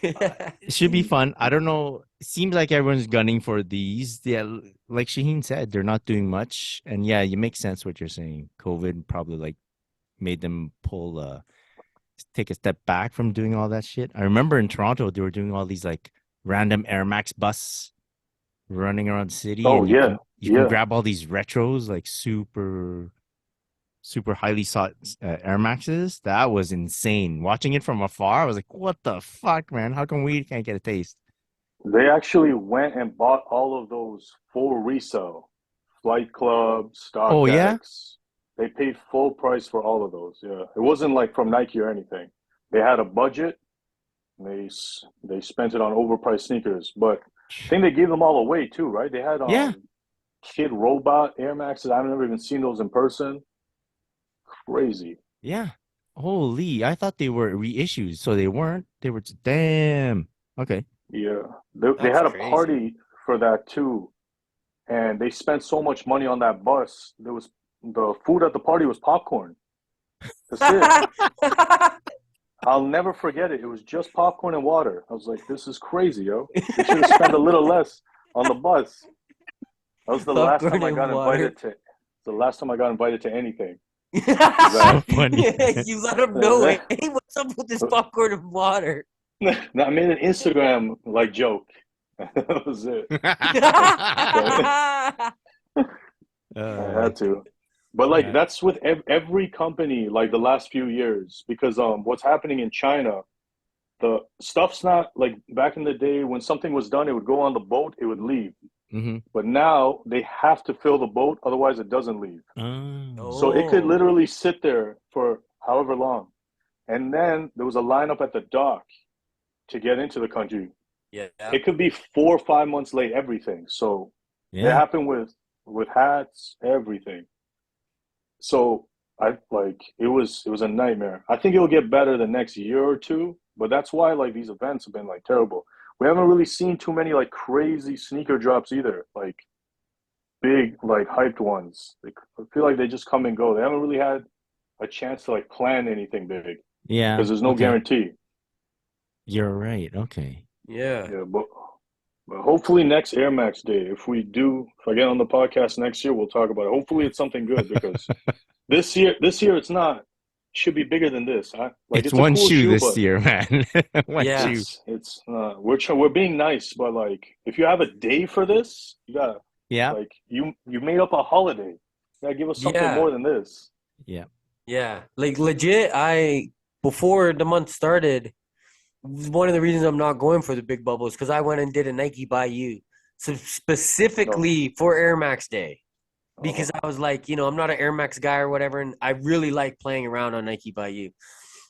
It should be fun. I don't know. It seems like everyone's gunning for these. Yeah, like Shaheen said, they're not doing much. And yeah, it makes sense what you're saying. COVID probably like made them take a step back from doing all that shit. I remember in Toronto they were doing all these like random Air Max bus running around the city, Oh, and yeah. you can grab all these retros like super super highly sought Air Maxes. That was insane. Watching it from afar, I was like, "What the fuck, man? How come we can't get a taste?" They actually went and bought all of those full resale. Flight Club, Oh yeah, StockX. They paid full price for all of those. Yeah, it wasn't like from Nike or anything. They had a budget. They spent it on overpriced sneakers, but I think they gave them all away too, right? They had yeah, Kid Robot Air Maxes. I've never even seen those in person. Crazy. yeah. Holy, I thought they were reissues, so they weren't. They were just, damn. Okay. Yeah, they That's had a crazy. party for that too, and they spent so much money on that bus. There was the food at the party was popcorn. That's it. I'll never forget it. It was just popcorn and water. I was like, this is crazy, yo. We should have spent a little less on the bus. That was the last time I got invited to anything. So funny. You let them know, hey, what's up with this popcorn and water? I made an Instagram like joke. That was it. I had to. But like Yeah. that's with every company like the last few years because what's happening in China, the stuff's not like back in the day when something was done, it would go on the boat, it would leave. Mm-hmm. But now they have to fill the boat, otherwise it doesn't leave. Oh. So it could Oh. literally sit there for however long. And then there was a lineup at the dock to get into the country. Yeah. It could be 4 or 5 months late, everything. So it Yeah. happened with hats, everything. So it was a nightmare. I think it'll get better the next year or two, but that's why like these events have been like terrible. We haven't really seen too many like crazy sneaker drops either, like big like hyped ones. Like, I feel like they just come and go. They haven't really had a chance to like plan anything big Yeah. because there's no Okay. guarantee. You're right. Okay. Yeah. Yeah, but hopefully next Air Max Day, if I get on the podcast next year, we'll talk about it. Hopefully it's something good because this year it's not. It should be bigger than this. Like It's it's a one cool shoe this but year, man. One Yeah. shoe. it's we're being nice, but like if you have a day for this, you gotta Yeah. like you made up a holiday. You gotta give us something Yeah. more than this. Yeah. Yeah. Like legit, before the month started, one of the reasons I'm not going for the big bubbles because I went and did a Nike by you. So specifically for Air Max Day. Because I was like, I'm not an Air Max guy or whatever, and I really like playing around on Nike by you.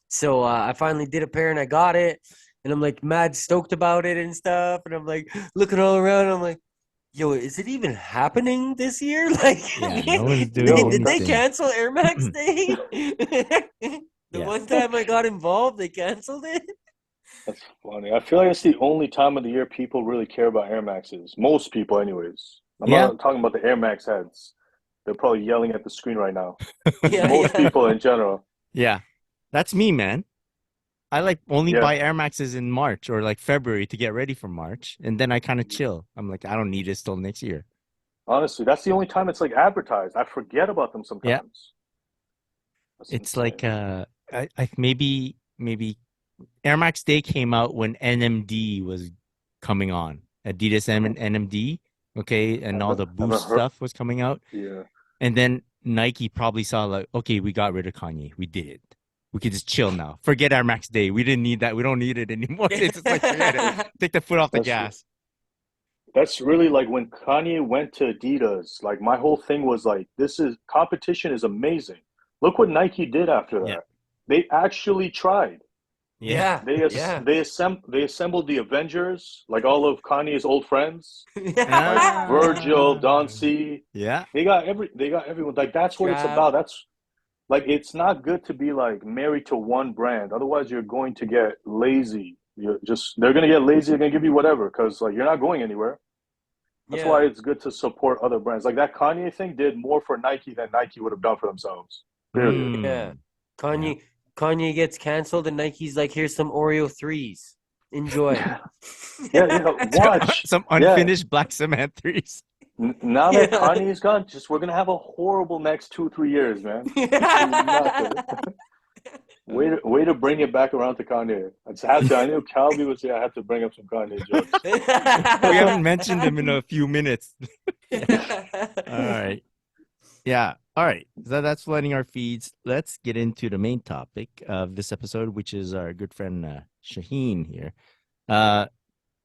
So I finally did a pair and I got it, and I'm like mad stoked about it and stuff, and I'm like looking all around, and I'm like, yo, is it even happening this year? Like, Yeah, no one's did doing they anything. cancel Air Max Day? The Yeah. one time I got involved, they canceled it. That's funny. I feel like it's the only time of the year people really care about Air Maxes. Most people, anyways. I'm Yeah. not talking about the Air Max heads. They're probably yelling at the screen right now. Yeah, Most yeah. people in general. Yeah. That's me, man. I like only Yeah. buy Air Maxes in March or like February to get ready for March. And then I kind of chill. I'm like, I don't need it till next year. Honestly, that's the only time it's like advertised. I forget about them sometimes. Yeah. That's It's insane. like I maybe Air Max Day came out when NMD was coming on. Adidas and NMD, okay, and all the Boost stuff was coming out. Yeah. And then Nike probably saw like, okay, we got rid of Kanye. We did it. We could just chill now. Forget Air Max Day. We didn't need that. We don't need it anymore. It's just like, forget it. Take the foot off the gas. That's really like when Kanye went to Adidas, like my whole thing was like, competition is amazing. Look what Nike did after that. Yeah. They actually tried. Yeah. They assembled the Avengers, like all of Kanye's old friends, Ah. like Virgil, Don C. Yeah. They got everyone. Like that's what it's Trav. about. That's like it's not good to be like married to one brand. Otherwise, you're going to get lazy. They're gonna get lazy. They're gonna give you whatever because like you're not going anywhere. That's why it's good to support other brands. Like that Kanye thing did more for Nike than Nike would have done for themselves. Period. Yeah. Kanye gets canceled and Nike's like, here's some Oreo 3s. Enjoy. Watch. Some unfinished black cement 3s. Now that Kanye's gone, we're gonna have a horrible next 2-3 years, man. Way to bring it back around to Kanye. I knew Calvi was here. I had to bring up some Kanye jokes. We haven't mentioned him in a few minutes. All right. Yeah. All right, so that's flooding our feeds. Let's get into the main topic of this episode, which is our good friend Shahin here.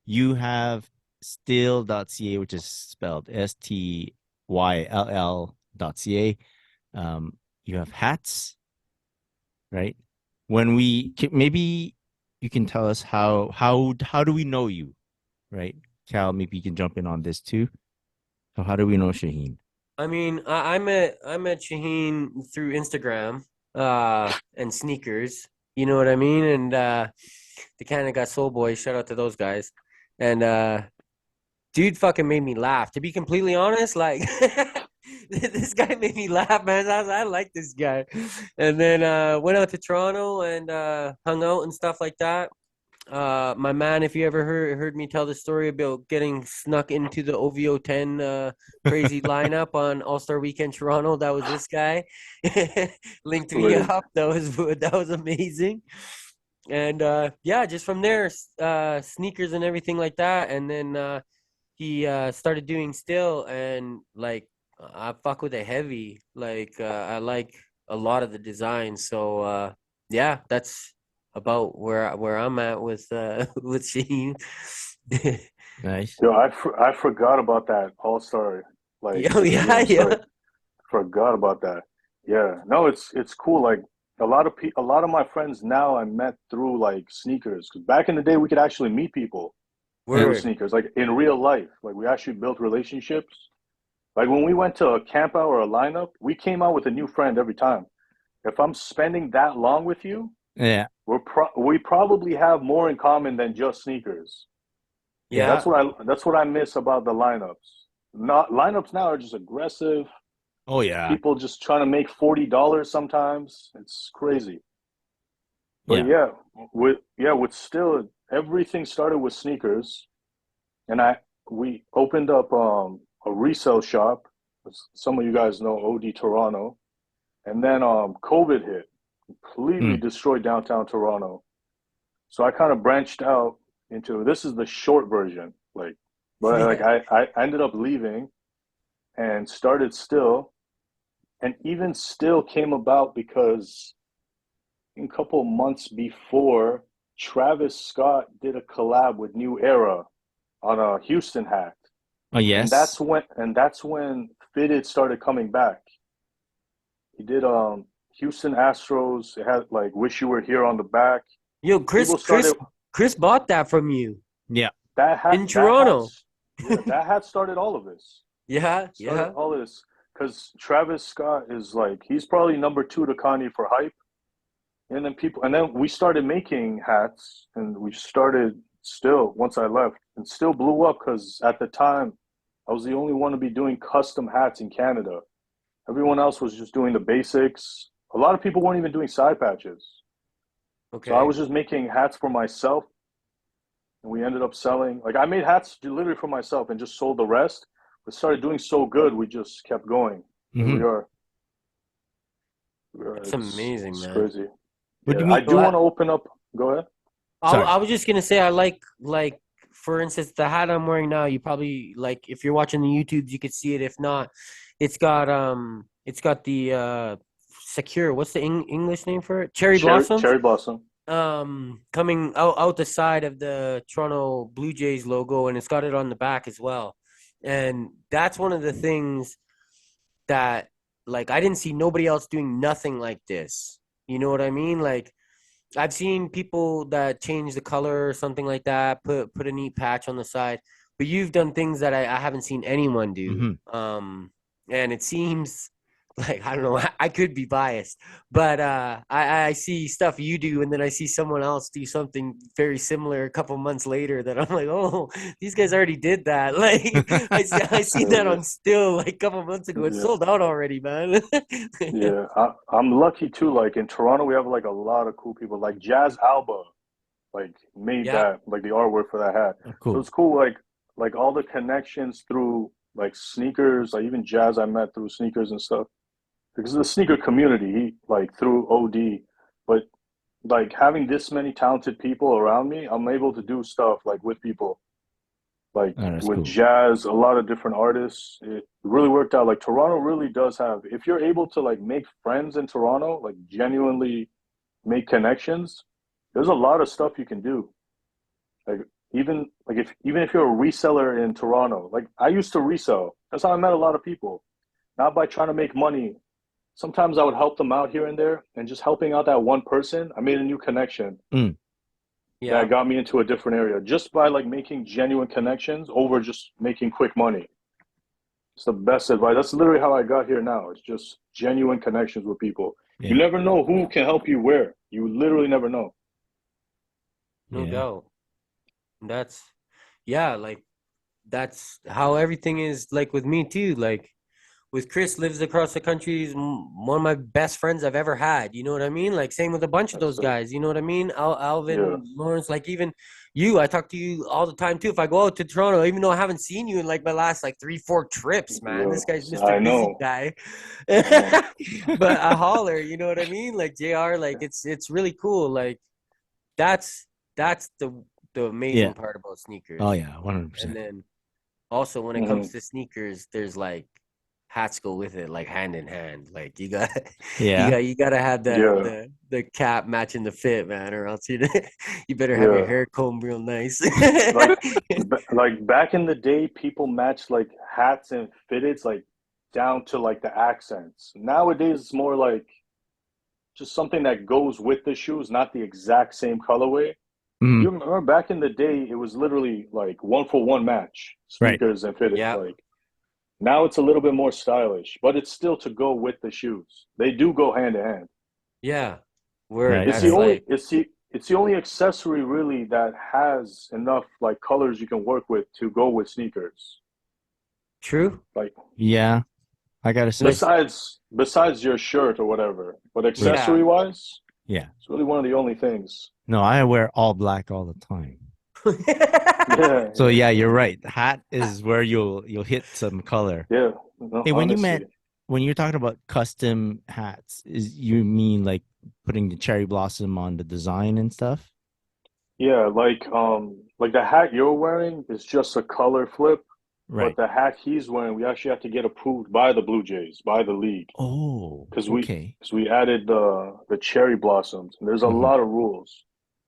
You have Styll.ca, which is spelled Styll.ca. You have hats, right? Maybe you can tell us how do we know you, right? Cal, maybe you can jump in on this too. So how do we know Shahin? I mean, I met Shahin through Instagram, and sneakers. You know what I mean? And the Canada Got Soul Boys. Shout out to those guys. And dude, fucking made me laugh. To be completely honest, like this guy made me laugh, man. I like this guy. And then went out to Toronto and hung out and stuff like that. My man, if you ever heard me tell the story about getting snuck into the OVO 10 crazy lineup on All-Star Weekend Toronto, that was this guy. Linked me Sweet. up. That was amazing. And yeah, just from there, sneakers and everything like that. And then he started doing Styll, and like I fuck with it heavy. Like I like a lot of the designs. So yeah, that's about where I'm at with with Sheen. Nice. Yo, I forgot about that All-Star like Oh yeah, experience. yeah. Like, forgot about that. Yeah, no, it's cool. Like a lot of my friends now I met through like sneakers. 'Cause back in the day, we could actually meet people through Word. sneakers, like in real life. Like we actually built relationships. Like when we went to a camp out or a lineup, we came out with a new friend every time. If I'm spending that long with you, Yeah. we probably have more in common than just sneakers. Yeah. That's what I miss about the lineups. Not lineups now are just aggressive. Oh yeah. People just trying to make $40 sometimes. It's crazy. But Yeah. with Still, everything started with sneakers, and we opened up a resale shop. Some of you guys know OD Toronto, and then COVID hit, completely Mm. destroyed downtown Toronto. So I kind of branched out into this is the short version, like, but like Yeah. I ended up leaving and started Still, and even Still came about because a couple months before, Travis Scott did a collab with New Era on a Houston hat, Oh and yes. that's when fitted started coming back. He did Houston Astros. It had like "Wish You Were Here" on the back. Yo, Chris, People Chris, started Chris bought that from you Yeah. in that Toronto. hats yeah, that hat started all of this. Yeah, Started yeah. all of this because Travis Scott is like he's probably number two to Kanye for hype. And then we started making hats, and we started Still once I left, and Still blew up because at the time I was the only one to be doing custom hats in Canada. Everyone else was just doing the basics. A lot of people weren't even doing side patches. So I Okay. was just making hats for myself, and we ended up selling. Like I made hats literally for myself and just sold the rest. But started doing so good, we just kept going. Here Mm-hmm. we are. That's amazing, It's man. crazy. What do Yeah, you I mean? So do want to open up. Go ahead. Sorry. I was just gonna say I like for instance the hat I'm wearing now. You probably like if you're watching the YouTubes, you could see it. If not, it's got the secure. What's the English name for it? Cherry blossoms. Cherry blossom. Coming out the side of the Toronto Blue Jays logo, and it's got it on the back as well. And that's one of the things that like I didn't see nobody else doing nothing like this. You know what I mean? Like I've seen people that change the color or something like that, put a neat patch on the side, but you've done things that I haven't seen anyone do. Mm-hmm. And it seems like I don't know, I could be biased, but I see stuff you do, and then I see someone else do something very similar a couple months later that I'm like, oh, these guys already did that. Like I seen that on Still like a couple months ago. It's Yeah, sold out already, man. yeah. I'm lucky too. Like in Toronto, we have like a lot of cool people. Like Jazz Alba, like made Yeah. that like the artwork for that hat. Oh, So cool. it's cool. Like all the connections through like sneakers. Like even Jazz, I met through sneakers and stuff because of the sneaker community. He like through OD, but like having this many talented people around me, I'm able to do stuff like with people. Like Oh, that's with cool. jazz, a lot of different artists. It really worked out. Like Toronto really does have, if you're able to like make friends in Toronto, like genuinely make connections, there's a lot of stuff you can do. Like even if you're a reseller in Toronto, like I used to resell. That's how I met a lot of people. Not by trying to make money. Sometimes I would help them out here and there, and just helping out that one person, I made a new connection Mm. Yeah. that got me into a different area just by like making genuine connections over just making quick money. It's the best advice. That's literally how I got here now. It's just genuine connections with people. You Yeah. never know who can help you where. You literally never know. No Yeah. doubt. That's yeah, like that's how everything is like with me too. Like with Chris lives across the country. He's one of my best friends I've ever had. You know what I mean? Like same with a bunch of That's those guys. You know what I mean? yeah, Alvin, Lawrence, like even you. I talk to you all the time too. If I go out to Toronto, even though I haven't seen you in like my last like 3-4 trips, man. yeah. This guy's I Mr. Busy know. guy. I know. But I holler. You know what I mean? Like Jr. Like it's really cool. Like that's the Yeah. amazing part about sneakers. Oh yeah, And 100%. then also when it Mhm. comes to sneakers, there's like hats go with it, like hand in hand. Like you got Yeah. you gotta have Yeah, the cap matching the fit, man, or else you better have your yeah. hair combed real nice. Like, like back in the day, people matched like hats and fitteds like down to like the accents. Nowadays, it's more like just something that goes with the shoes, not the exact same colorway. Mhm. You remember back in the day, it was literally like one for one match, Right. sneakers and fitted. Yeah, Like now, it's a little bit more stylish, but it's still to go with the shoes. They do go hand in hand. yeah. Word. Right. It's the That's Right. only like it's the only accessory really that has enough like colors you can work with to go with sneakers. true. Like Yeah. I gotta say. Like besides your shirt or whatever, but Right. yeah. accessory wise, Yeah. it's really one of the only things. No, I wear all black all the time. Yeah, So yeah, you're right. The hat is where you'll hit some color. yeah. No, Hey, honestly, when you're talking about custom hats, is you mean like putting the cherry blossom on the design and stuff? yeah. Like the hat you're wearing is just a color flip, but Right. the hat he's wearing, we actually have to get approved by the Blue Jays, by the league, Oh, because okay. we added the cherry blossoms. And there's a Hmm. lot of rules,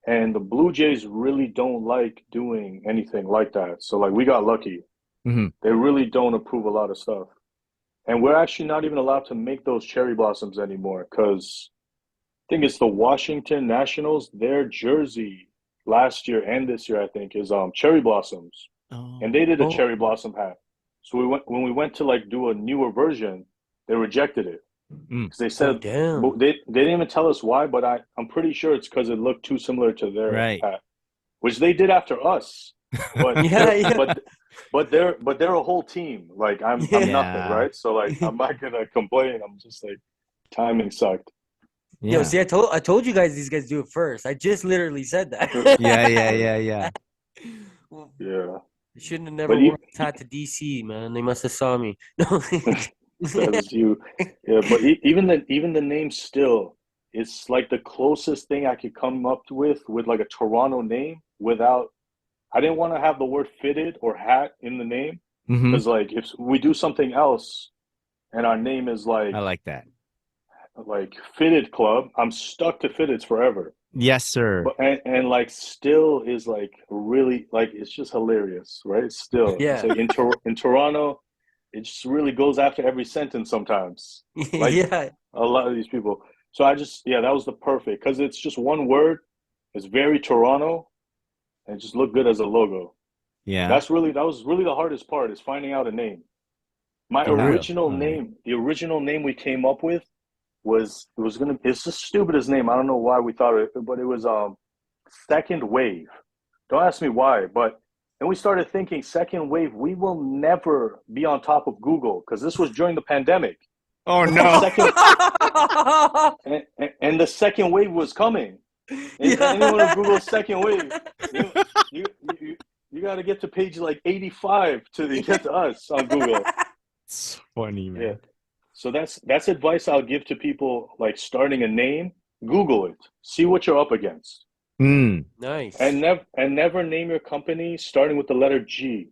and the Blue Jays really don't like doing anything like that. So like we got lucky. Hmm. They really don't approve a lot of stuff. And we're actually not even allowed to make those cherry blossoms anymore because I think it's the Washington Nationals, their jersey last year and this year, I think, is cherry blossoms. And they Oh, did a Oh, cherry blossom hat. So when we went to like do a newer version, they rejected it mm, because they oh said damn. they didn't even tell us why, but I'm pretty sure it's because it looked too similar to their right. hat, which they did after us. But Yeah, they're yeah. but they're a whole team. Like I'm Yeah. nothing, Yeah. right? So like I'm not gonna complain. I'm just like timing sucked. Yo, Yeah. see, I told you guys these guys do it first. I just literally said Yeah. Yeah. Yeah, that. Yeah. Yeah. Well, yeah. I shouldn't have But never worn this hat to DC, man. They must have saw me. No. that's you. Yeah, but even the name still, it's like the closest thing I could come up with like a Toronto name without. I didn't want to have the word fitted or hat in the name Hmm. because like if we do something else and our name is I like that. like Fitted Club, I'm stuck to Fitteds forever. Yes, sir. But and like still is like really like it's just hilarious, right? Still, it's Yeah. like in Toronto, it just really goes after every sentence sometimes. Like Yeah. a lot of these people. So I just yeah, that was the perfect because it's just one word. It's very Toronto and it just looked good as a logo. Yeah. That was really the hardest part is finding out a name. My For Yeah. real. original All right. name, the original name we came up with was it was gonna it's the stupidest name. I don't know why we thought of it, but it was Second Wave. Don't ask me why, but and we started thinking second wave, we will never be on top of Google because this was during the pandemic. Oh And no. and the second wave was coming. And anyone who Yeah. Googles second wave, you you you, you got to get to page like 85 to get to us on Google. It's funny, Yeah. man. So that's advice I'll give to people like starting a name. Google it. See what you're up against. Mm. Nice. And never name your company starting with the letter G.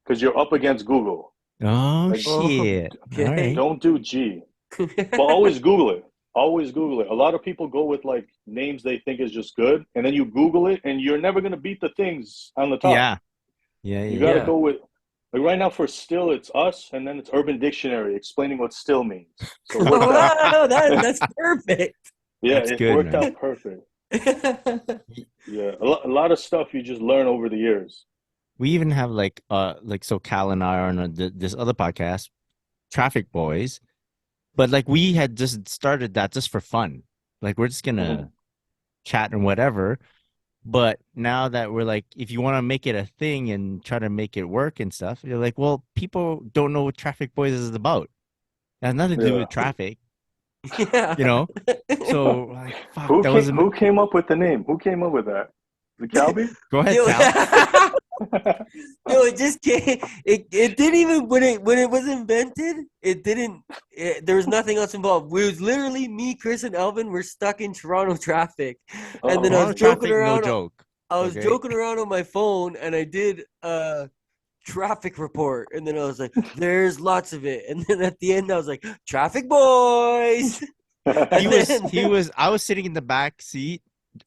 because you're up against Google. Oh, Like, shit. okay. All right. don't do G, but always Google it. Always Google it. A lot of people go with like names they think is just good, and then you Google it, and you're never gonna beat the things on the top. Yeah. Yeah. You Yeah. gotta Yeah. go with like right now for still, it's us, and then it's Urban Dictionary explaining what still means. So it worked out. Wow, that's perfect. Yeah, That's it good, worked man. out perfect. Yeah, a lot of stuff you just learn over the years. We even have like so Cal and I are on this other podcast, Traffic Boys, but like we had just started that just for fun. Like we're just gonna chat and whatever. But now that we're like, if you want to make it a thing and try to make it work and stuff, you're like, well, people don't know what Traffic Boys is about. It has nothing to do Yeah. with traffic, Yeah. you know? So like, fuck, that was Who came up with the name? Who came up with that? The Calby? Go ahead, Yo, Cal. yo, it just came. It didn't even when it was invented. It didn't. There was nothing else involved. It was literally me, Chris, and Elvin. We're stuck in Toronto traffic, and then I was Toronto joking traffic, no around. joke. I was okay? joking around on my phone, and I did a traffic report, and then I was like, "There's lots of it," and then at the end, I was like, "Traffic boys." I was sitting in the back seat.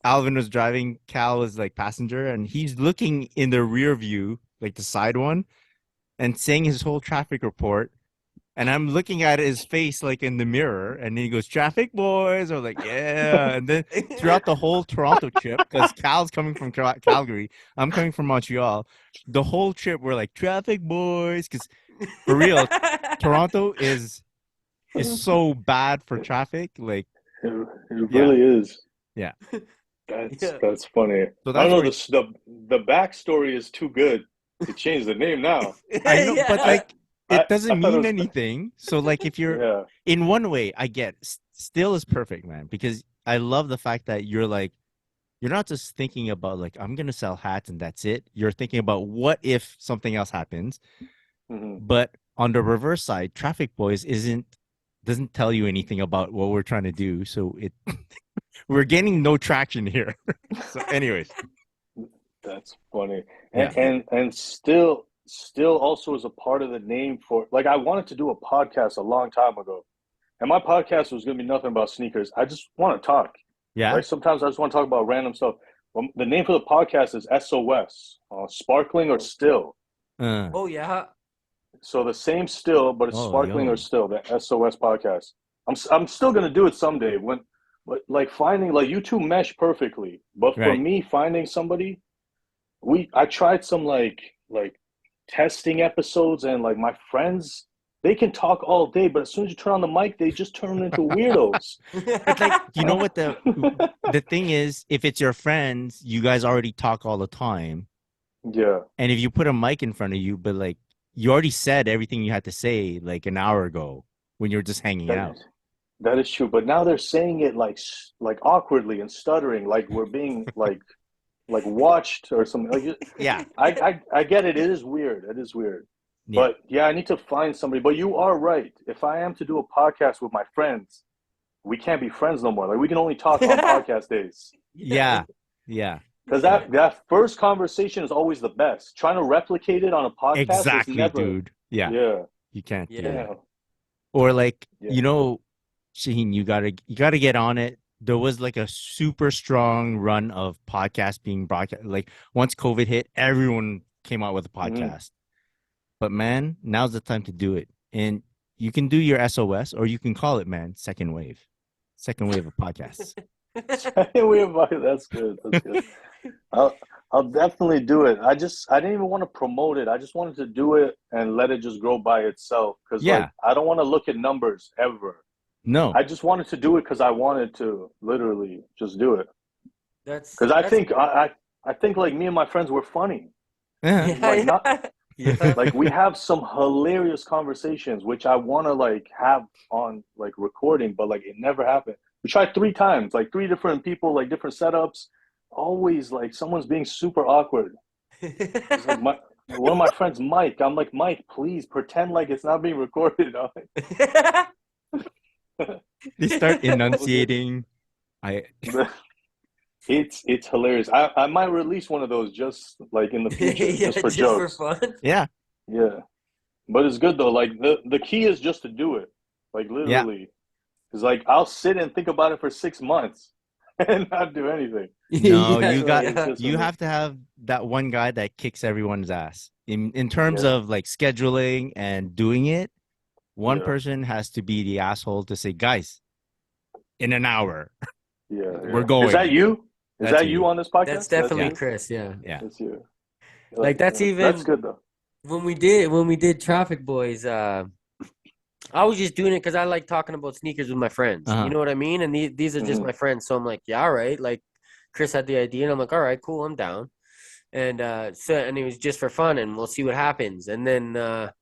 Alvin was driving. Cal was like passenger, and he's looking in the rear view, like the side one, and saying his whole traffic report. And I'm looking at his face like in the mirror, and then he goes, "Traffic boys." I was like, "Yeah." And then throughout the whole Toronto trip, because Cal's coming from Calgary, I'm coming from Montreal. The whole trip, we're like, "Traffic boys," because for real, Toronto is so bad for traffic. Like, It Yeah. really is. Yeah. That's funny. So I that's don't where know, the backstory is too good to change the name now. I know, but Yeah. like I it doesn't thought it mean was- anything. So like if you're Yeah. in one way, I get still is perfect, man, because I love the fact that you're like you're not just thinking about like I'm gonna sell hats and that's it. You're thinking about what if something else happens. Mhm. But on the reverse side, Traffic Boys doesn't tell you anything about what we're trying to do. So it we're getting no traction here. So anyways. That's funny. Yeah. And still also is a part of the name for like I wanted to do a podcast a long time ago. And my podcast was gonna be nothing about sneakers. I just want to talk. Yeah. Right? Sometimes I just want to talk about random stuff. Well, the name for the podcast is SOS, sparkling or still. Oh yeah. So the same still, but it's Oh, sparkling yo. or still, the SOS podcast. I'm still gonna do it someday but like finding like you two mesh perfectly. But for Right. me, finding somebody, I tried some like testing episodes and like my friends, they can talk all day, but as soon as you turn on the mic, they just turn into weirdos. But like, you know what the thing is, if it's your friends, you guys already talk all the time. Yeah. And if you put a mic in front of you, but like you already said everything you had to say like an hour ago when you were just hanging out. That is true. But now they're saying it like awkwardly and stuttering, like we're being like watched or something. Like Yeah. I get it. It is weird. It is weird. Yeah. But yeah, I need to find somebody. But you are right. If I am to do a podcast with my friends, we can't be friends no more. Like we can only talk on podcast days. Yeah. Yeah. Because that first conversation is always the best. Trying to replicate it on a podcast Exactly, is never. dude. Yeah. Yeah. You can't do Yeah. that. Or like, Yeah. you know, Shahin, you gotta get on it. There was like a super strong run of podcasts being broadcast. Like once COVID hit, everyone came out with a podcast. But man, now's the time to do it. And you can do your SOS, or you can call it, man, second wave of podcasts. That's good. That's good. I'll definitely do it. I didn't even want to promote it. I just wanted to do it and let it just grow by itself. Because Yeah. like I don't want to look at numbers ever. No. I just wanted to do it because I wanted to literally just do it. That's Because I think like me and my friends were funny. Yeah. Like not yeah. like we have some hilarious conversations which I want to like have on like recording, but like it never happened. We tried 3 times, like 3 different people, like different setups. Always like someone's being super awkward. It's like one of my friends, Mike. I'm like, Mike, please pretend like it's not being recorded. They start enunciating. It's hilarious. I might release one of those just like in the future, Yeah, just for just jokes. for fun. Yeah. Yeah. But it's good though. Like the key is just to do it. Like Yeah. literally. Because like I'll sit and think about it for 6 months and not do anything. No, Yeah, you So got it's yeah. just you have to have that one guy that kicks everyone's ass. In terms yeah, of like scheduling and doing it, one yeah, person has to be the asshole to say, guys, in an hour, yeah, we're yeah. Is that going. you? Is That's that you me. on this That's podcast? That's definitely Yeah. you. Chris. Yeah. Yeah. That's you. Like that's That's even good though. when we did Traffic Boys. I was just doing it because I like talking about sneakers with my friends. You Uh-huh. know what I mean? And these are just Hmm. my friends. So I'm like, yeah, all right. Like Chris had the idea, and I'm like, all right, cool, I'm down. And and it was just for fun, and we'll see what happens. And then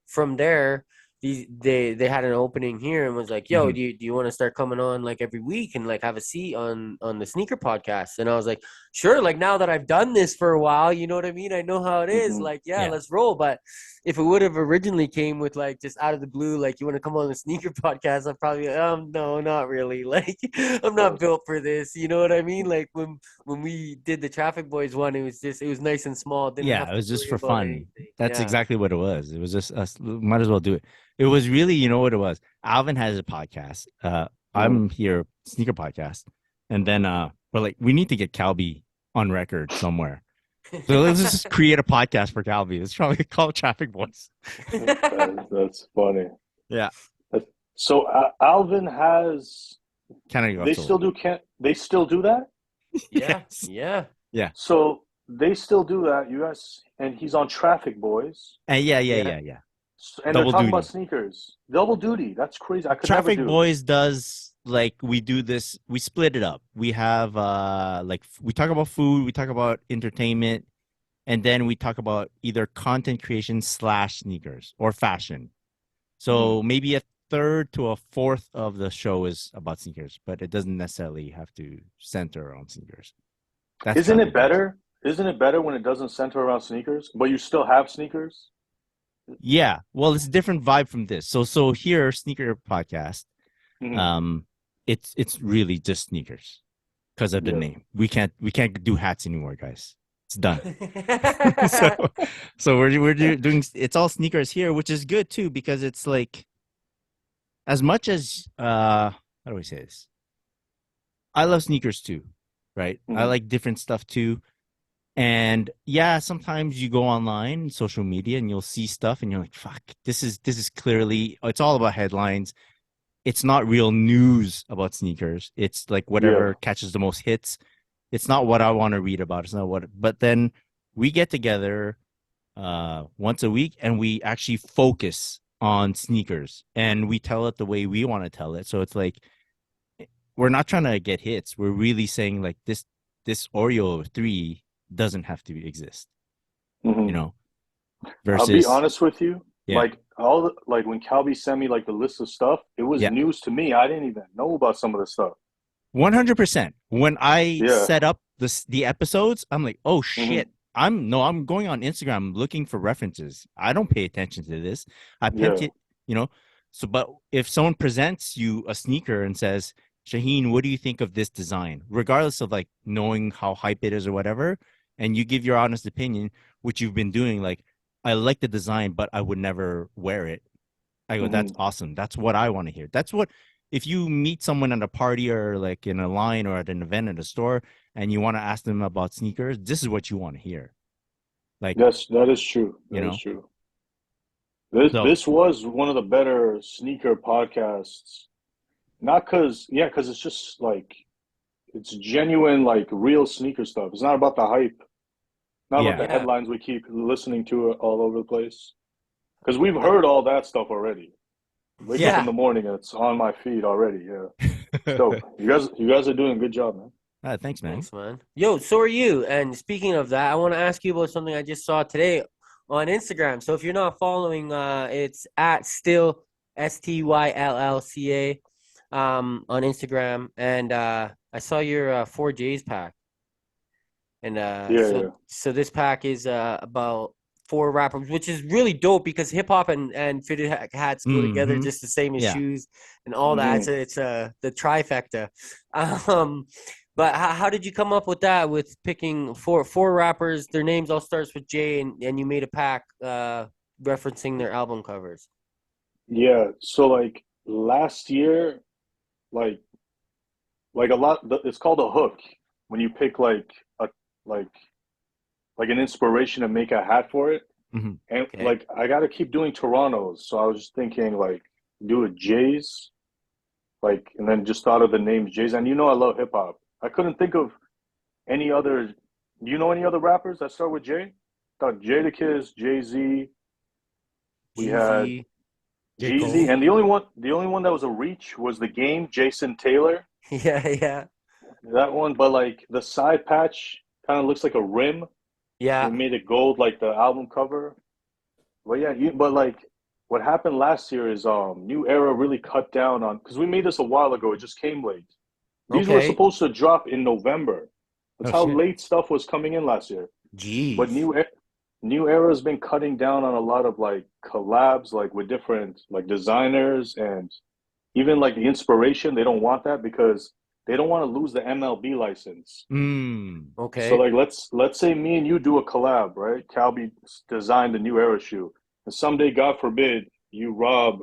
from there, they had an opening here and was like, yo, Hmm. do you want to start coming on like every week and like have a seat on the sneaker podcast? And I was like, sure. Like now that I've done this for a while, you know what I mean? I know how it is. Hmm. Like, yeah, Yeah. let's roll. But if it would have originally came with like just out of the blue, like you want to come on the sneaker podcast, I'm probably no, not really. Like I'm not built for this. You know what I mean? Like when we did the Traffic Boys one, it was nice and small. Didn't have Yeah, it to was just worry for about fun. anything. That's Yeah. exactly what it was. It was just us. Might as well do it. It was really, you know what it was. Alvin has a podcast. Hmm. I'm here, sneaker podcast, and then we're like, we need to get Calby on record somewhere. So let's just create a podcast for Calby. It's probably called Traffic Boys. That's funny. Yeah, So Alvin has. kind of They got still sold. do. Can't they still do that? Yeah. Yes. Yeah. Yeah. So they still do that. You guys, and he's on Traffic Boys, And Yeah. yeah. and they're Double talking about duty. sneakers. Double duty. That's crazy. I could never Traffic do. Boys does like we do this. We split it up. We have like we talk about food. We talk about entertainment. And then we talk about either content creation / sneakers or fashion. So maybe a third to a fourth of the show is about sneakers, but it doesn't necessarily have to center around sneakers. That's Isn't Traffic it Boys. better? Isn't it better when it doesn't center around sneakers, but you still have sneakers? Yeah, well, it's a different vibe from this. So here, sneaker podcast. Mhm. Um, it's really just sneakers because of the Yeah. name. We can't do hats anymore, guys. It's done. so so we're doing it's all sneakers here, which is good too because it's like as much as how do we say this? I love sneakers too, right? I Mhm. like different stuff too. And yeah, sometimes you go online, social media, and you'll see stuff and you're like, fuck, this is clearly it's all about headlines. It's not real news about sneakers. It's like whatever Yeah. catches the most hits. It's not what I want to read about. It's not what but then we get together once a week and we actually focus on sneakers and we tell it the way we want to tell it. So it's like we're not trying to get hits. We're really saying like this Oreo 3 doesn't have to exist, Mhm. you know, I'll be versus honest with you. yeah. Like when Calby sent me like the list of stuff, it was Yeah. news to me. I didn't even know about some of the stuff. 100%. When I Yeah. set up the episodes, I'm like, "Oh Mhm. shit. I'm going on Instagram looking for references. I don't pay attention to this. I picked Yeah. it, you know. So but if someone presents you a sneaker and says, "Shahin, what do you think of this design?" Regardless of like knowing how hype it is or whatever, and you give your honest opinion, which you've been doing like I like the design, but I would never wear it. I go, that's Mhm. awesome. That's what I want to hear. That's what if you meet someone at a party or like in a line or at an event at a store and you want to ask them about sneakers, this is what you want to hear. Like, Yes, that is true. you That is know, true. This so this was one of the better sneaker podcasts. Not because it's just like it's genuine, like real sneaker stuff. It's not about the hype, not about yeah. the Yeah. headlines we keep listening to all over the place. Because we've heard all that stuff already. Wake up Yeah. in the morning and it's on my feed already. Yeah, it's dope. You guys are doing a good job, man. Thanks, man. Thanks, man. Yo, so are you. And speaking of that, I want to ask you about something I just saw today on Instagram. So if you're not following, it's at Styll Styllca on Instagram. And I saw your 4Js pack. And Yeah, yeah. so this pack is about four rappers, which is really dope because hip hop and fitted hats go together Mm-hmm. just the same as Yeah. shoes and all that. Mhm. It's the trifecta. Um, but how did you come up with that? With picking four rappers, their names all starts with J, and you made a pack referencing their album covers. Yeah. So like last year, like a lot. It's called a hook when you pick like like an inspiration to make a hat for it. Hmm. And Okay. like I got to keep doing Toronto's, so I was just thinking like do a Jay's, like, and then just thought of the names Jay's. And you know I love hip hop. I couldn't think of any other. Do you know any other rappers that start with J? Thought Jadakiss, Jay Z. We had Jeezy. J. Jeezy, Cole. and the only one that was a reach was the Game, Jason Taylor. Yeah. That one, but like the side patch kind of looks like a rim. They Yeah. made it gold like the album cover. But yeah, but like what happened last year is New Era really cut down on, because we made this a while ago. It just came late. These were Okay. supposed to drop in November. That's Oh how shit. late stuff was coming in last year. But Jeez. New Era's been cutting down on a lot of like collabs, like with different like designers, and even like the inspiration. They don't want that because they don't want to lose the MLB license. Mm. So Okay. like let's say me and you do a collab, right? Calby designed the New Era shoe, and someday, God forbid, you rob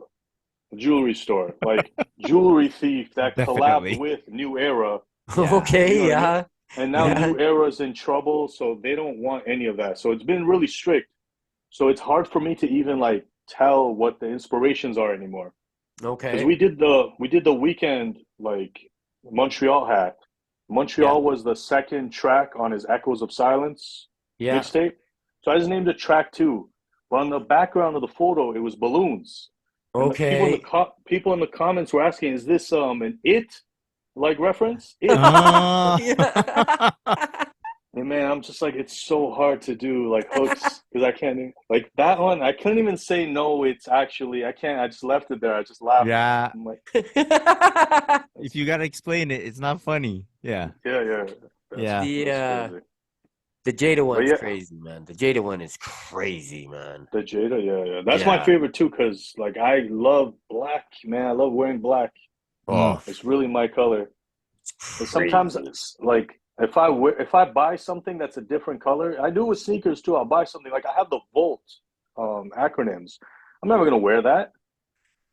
a jewelry store, like jewelry thief that collabed Definitely. with New Era. Yeah. You know Okay. what I mean? Yeah. And now Yeah. New Era's in trouble, so they don't want any of that. So it's been really strict. So it's hard for me to even like tell what the inspirations are anymore. Because Okay. we did the weekend like Montreal hat. Yeah. Montreal was the second track on his Echoes of Silence Yeah. mixtape. So I just named it track two. But on the background of the photo, it was balloons. And the Okay. people in the comments were asking, "Is this an It like reference? It?" Ah. Yeah. And man, I'm just like, it's so hard to do like hooks because I can't like that one. I couldn't even say no. It's actually I can't. I just left it there. I just laughed. Yeah. I'm like, If you gotta explain it, it's not funny. Yeah. yeah. Yeah. That's The crazy. the Jada But one's yeah, crazy, man. The Jada one is crazy, man. the Jada, yeah. That's my Yeah. favorite too, because like I love black, man. I love wearing black. Mm. Oh, It's really my color. it's And sometimes crazy. it's like if I buy something that's a different color, I do it with sneakers too. I'll buy something like I have the Volt acronyms. I'm never gonna wear that.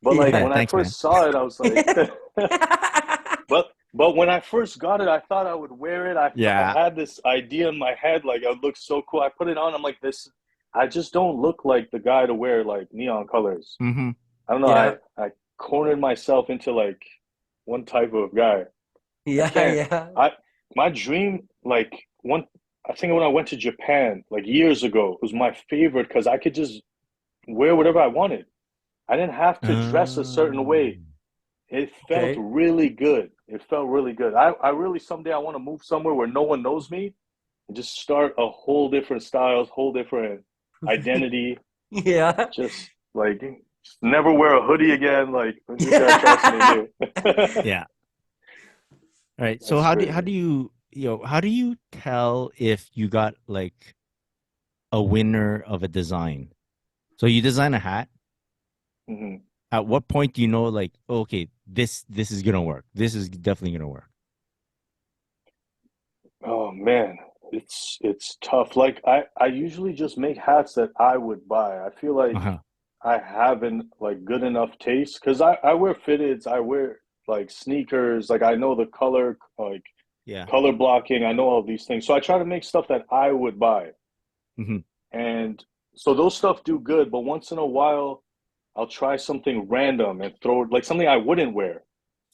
But like Yeah. Yeah. when I Thanks, man. first saw it, I was like, but when I first got it, I thought I would wear it. I Yeah. had this idea in my head, like it looks so cool. I put it on. I'm like, this. I just don't look like the guy to wear like neon colors. Mm-hmm. I don't know. Yeah. I cornered myself into like one type of guy. I Yeah. can't. Yeah. I my dream like one. I think when I went to Japan like years ago, it was my favorite because I could just wear whatever I wanted. I didn't have to dress a certain way. It felt Okay. really good. It felt really good. I really someday I want to move somewhere where no one knows me and just start a whole different styles, whole different identity. Yeah. Just like just never wear a hoodie again. Like you gotta try something new. Yeah. All right. So That's how crazy. do how do you tell if you got like a winner of a design? So you design a hat. Hmm. At what point do you know like, okay, this is gonna work. This is definitely gonna work. Oh man, it's tough. Like I usually just make hats that I would buy. I feel like Uh-huh. I haven't like good enough taste because I wear fitteds, I wear like sneakers, like I know the color, like Yeah. color blocking, I know all these things. So I try to make stuff that I would buy. Mm-hmm. And so those stuff do good, but once in a while I'll try something random and throw like something I wouldn't wear.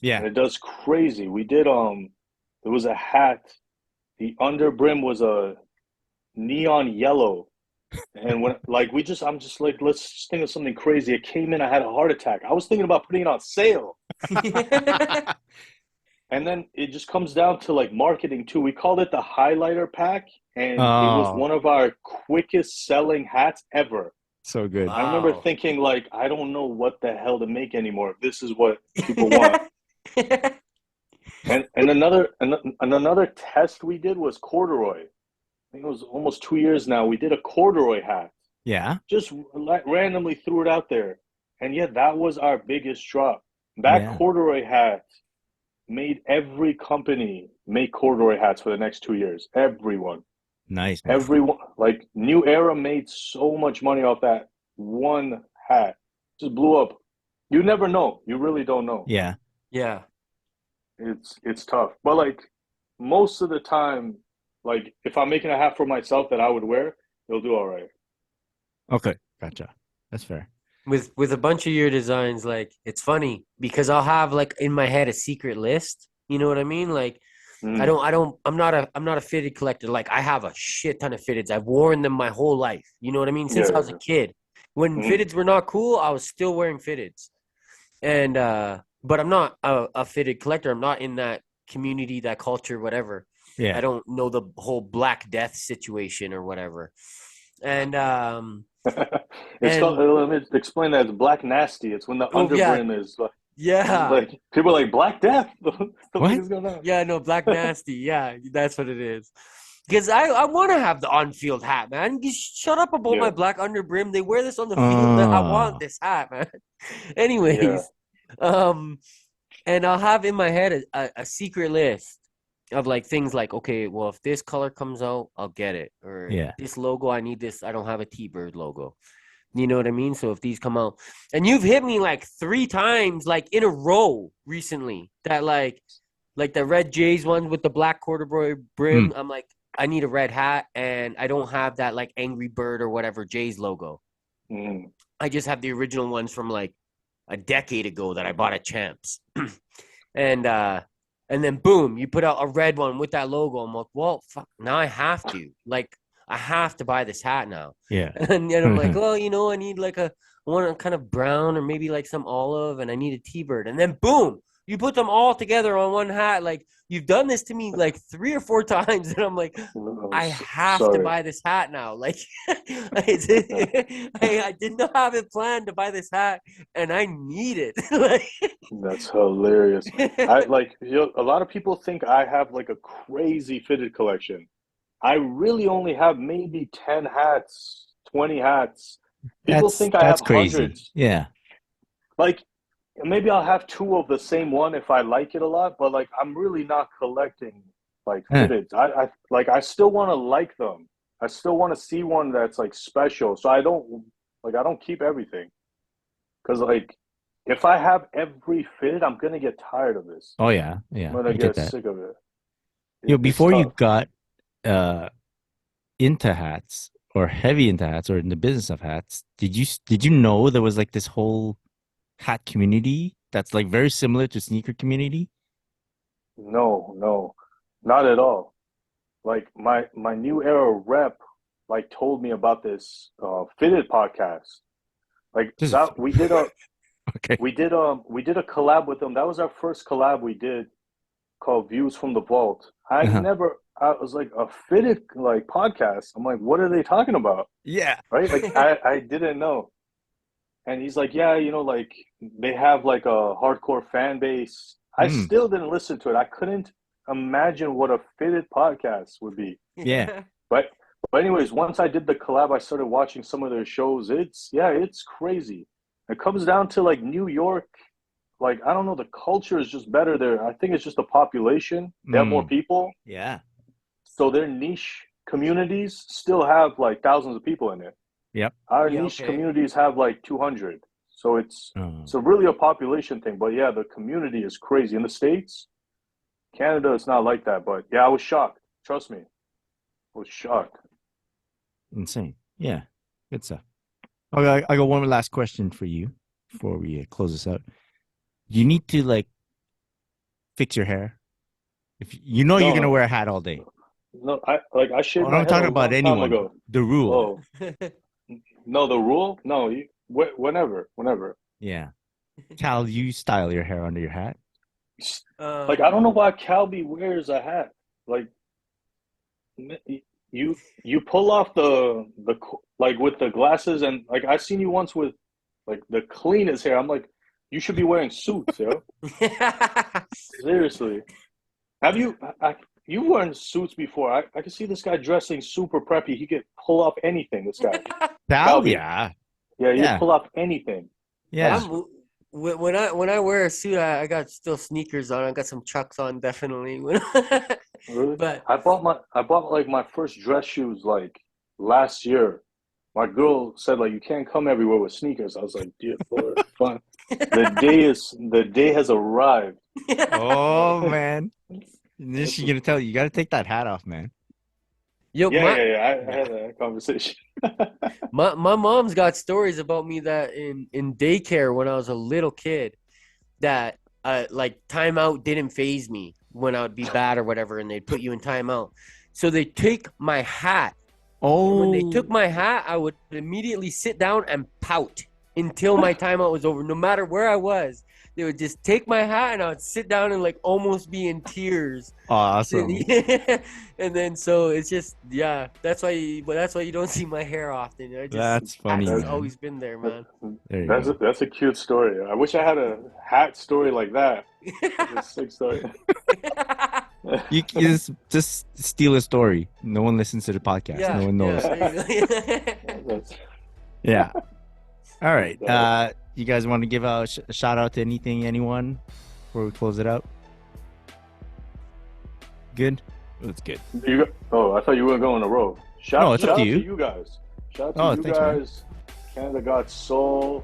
Yeah. And it does crazy. We did there was a hat, the under brim was a neon yellow. And when like I'm just like, let's just think of something crazy. It came in, I had a heart attack. I was thinking about putting it on sale. And then it just comes down to like marketing too. We called it the highlighter pack, and it was Oh, one of our quickest selling hats ever. so good. I remember Wow. thinking like, I don't know what the hell to make anymore. This is what people want. And another test we did was corduroy. I think it was almost 2 years now. We did a corduroy hat. Yeah. Just randomly threw it out there. And yet that was our biggest drop. That Yeah. corduroy hat made every company make corduroy hats for the next 2 years. Everyone. Nice, man. Everyone. Like New Era made so much money off that. one hat just blew up. You never know. You really don't know. Yeah. Yeah. It's tough. But like most of the time, like if I'm making a hat for myself that I would wear, it'll do all right. Okay. Gotcha. That's fair. With a bunch of your designs, like it's funny because I'll have like in my head a secret list. You know what I mean? Like I'm not a fitted collector. Like I have a shit ton of fitteds. I've worn them my whole life. You know what I mean? Since I was a kid. When fitteds were not cool, I was still wearing fitteds. And but I'm not a fitted collector. I'm not in that community, that culture, whatever. Yeah. I don't know the whole Black Death situation or whatever. And It's and called, let me explain that. It's black nasty. It's when the underbrim is like people are like Black Death. What the fuck is going on? Yeah, no, black nasty. Yeah, that's what it is. Because I want to have the on-field hat, man. You shut up about my black underbrim. They wear this on the field. I want this hat, man. Anyways, and I'll have in my head a secret list of like things like, okay, well, if this color comes out, I'll get it. Or this logo, I need this. I don't have a T-Bird logo. You know what I mean? So if these come out, and you've hit me like 3 times, like in a row recently, that like the red Jays one with the black corduroy brim. I'm like, I need a red hat, and I don't have that like Angry Bird or whatever Jays logo. I just have the original ones from like a decade ago that I bought at Champs, and then boom, you put out a red one with that logo. I'm like, well, fuck, now I have to I have to buy this hat now. Yeah. And I'm like, well, you know, I need like one kind of brown or maybe like some olive, and I need a T-Bird. And then boom, you put them all together on one hat. Like you've done this to me like 3 or 4 times, and I'm like, I have to buy this hat now. Like I did not have it planned to buy this hat, and I need it. That's hilarious. I like, a lot of people think I have like a crazy fitted collection. I really only have maybe 10 hats, 20 hats. People think I have crazy. Hundreds. Yeah. Like maybe I'll have 2 of the same one if I like it a lot, but like I'm really not collecting like fitteds. I still want to like them. I still want to see one that's like special. So I don't keep everything. Cuz like if I have every fitted, I'm going to get tired of this. Oh yeah. Yeah. I'm going to get sick of it. Before you got into hats or heavy into hats or in the business of hats, did you know there was like this whole hat community that's like very similar to sneaker community? No, not at all. Like my new era rep like told me about this fitted podcast. Like that we did a we did a collab with them. That was our first collab we did called Views from the Vault. I was like, a fitted like podcast. I'm like, what are they talking about? Yeah. Right? Like I didn't know. And he's like, yeah, you know, like they have like a hardcore fan base. I still didn't listen to it. I couldn't imagine what a fitted podcast would be. Yeah. But anyways, once I did the collab, I started watching some of their shows. It's crazy. It comes down to like New York. Like, I don't know, the culture is just better there. I think it's just the population. They have more people. Yeah. So their niche communities still have like thousands of people in it. Yep. Our niche communities have like 200. So it's really a population thing. But yeah, the community is crazy. In the States, Canada, it's not like that. But yeah, I was shocked. Trust me. I was shocked. Insane. Yeah. Good stuff. Okay, I got one last question for you before we close this out. You need to like fix your hair. If you know you're gonna wear a hat all day. No, I shaved my head I'm talking about anyone. Ago. The rule. Oh. No, the rule? No, whenever. Yeah. Cal, you style your hair under your hat. Like I don't know why Calby wears a hat. Like you pull off the like with the glasses, and like I seen you once with like the cleanest hair. I'm like, you should be wearing suits, yo. Seriously. Have you worn suits before? I can see this guy dressing super preppy. He could pull off anything, this guy. Yeah. Yeah, you pull off anything. Yeah. When I wear a suit, I got still sneakers on. I got some Chucks on, definitely. Really? But I bought like my first dress shoes like last year, my girl said like you can't come everywhere with sneakers. I was like, dear Lord, fine. The day has arrived. Oh man, this she's gonna tell you. You gotta take that hat off, man. Yo, Yeah. I had that conversation. my mom's got stories about me that in daycare when I was a little kid, that like timeout didn't phase me when I would be bad or whatever, and they'd put you in timeout. So they take my hat. And when they took my hat, I would immediately sit down and pout until my timeout was over. No matter where I was, they would just take my hat and I would sit down and like almost be in tears. Awesome. And then so it's just that's why you don't see my hair often. That's funny. It's Man. always been there, man. That's a cute story. I wish I had a hat story like that. It's a sick story. You just steal a story. No one listens to the podcast. No one knows. Yeah. All right. You guys want to give a shout out to anyone before we close it out? Good. That's good. I thought you were going in a row. Shout out to you guys. Shout out to you guys. Man. Canada Got Soul.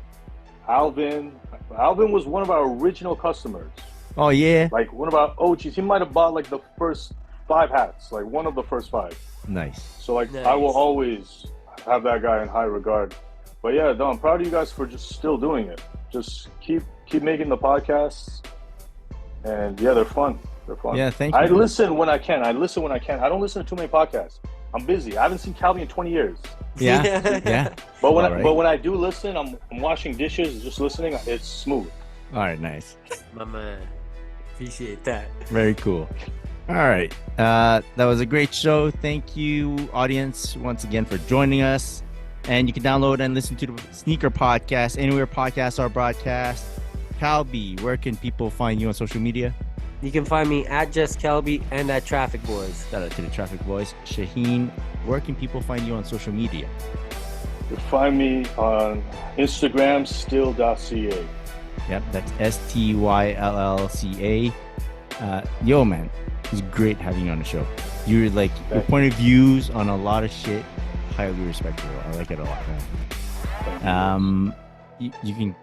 Alvin. Alvin was one of our original customers. Oh yeah. Like one of our OGs. He might have bought like the first 5 hats. Like one of the first 5. Nice. So like I will always have that guy in high regard. But yeah, no, I'm proud of you guys for just still doing it. Just keep making the podcasts. And yeah, they're fun. They're fun. Yeah, thank you. I listen when I can. I don't listen to too many podcasts. I'm busy. I haven't seen Calvin in 20 years. Yeah. But when I do listen, I'm washing dishes, just listening. It's smooth. All right, nice. My man. Appreciate that. Very cool. All right. That was a great show. Thank you, audience, once again for joining us. And you can download and listen to the Sneaker Podcast anywhere podcasts are broadcast. Calby, where can people find you on social media? You can find me at Just Calby and at Traffic Boys. Shout out to the Traffic Boys. Shahin, where can people find you on social media? You can find me on Instagram, Styll.ca. Yep, that's STYLLCA. Yo, man, it's great having you on the show. You're like, your point of views on a lot of shit, highly respectable. I like it a lot, man. You can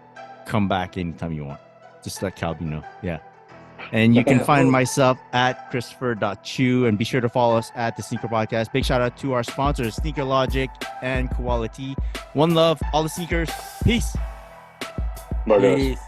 come back anytime you want. Just let Calby know. Yeah. And you can find myself at Christopher.Chu, and be sure to follow us at the Sneaker Podcast. Big shout out to our sponsors, Sneaker Logic and Quality. One love, all the sneakers. Peace. Bye, guys. Peace.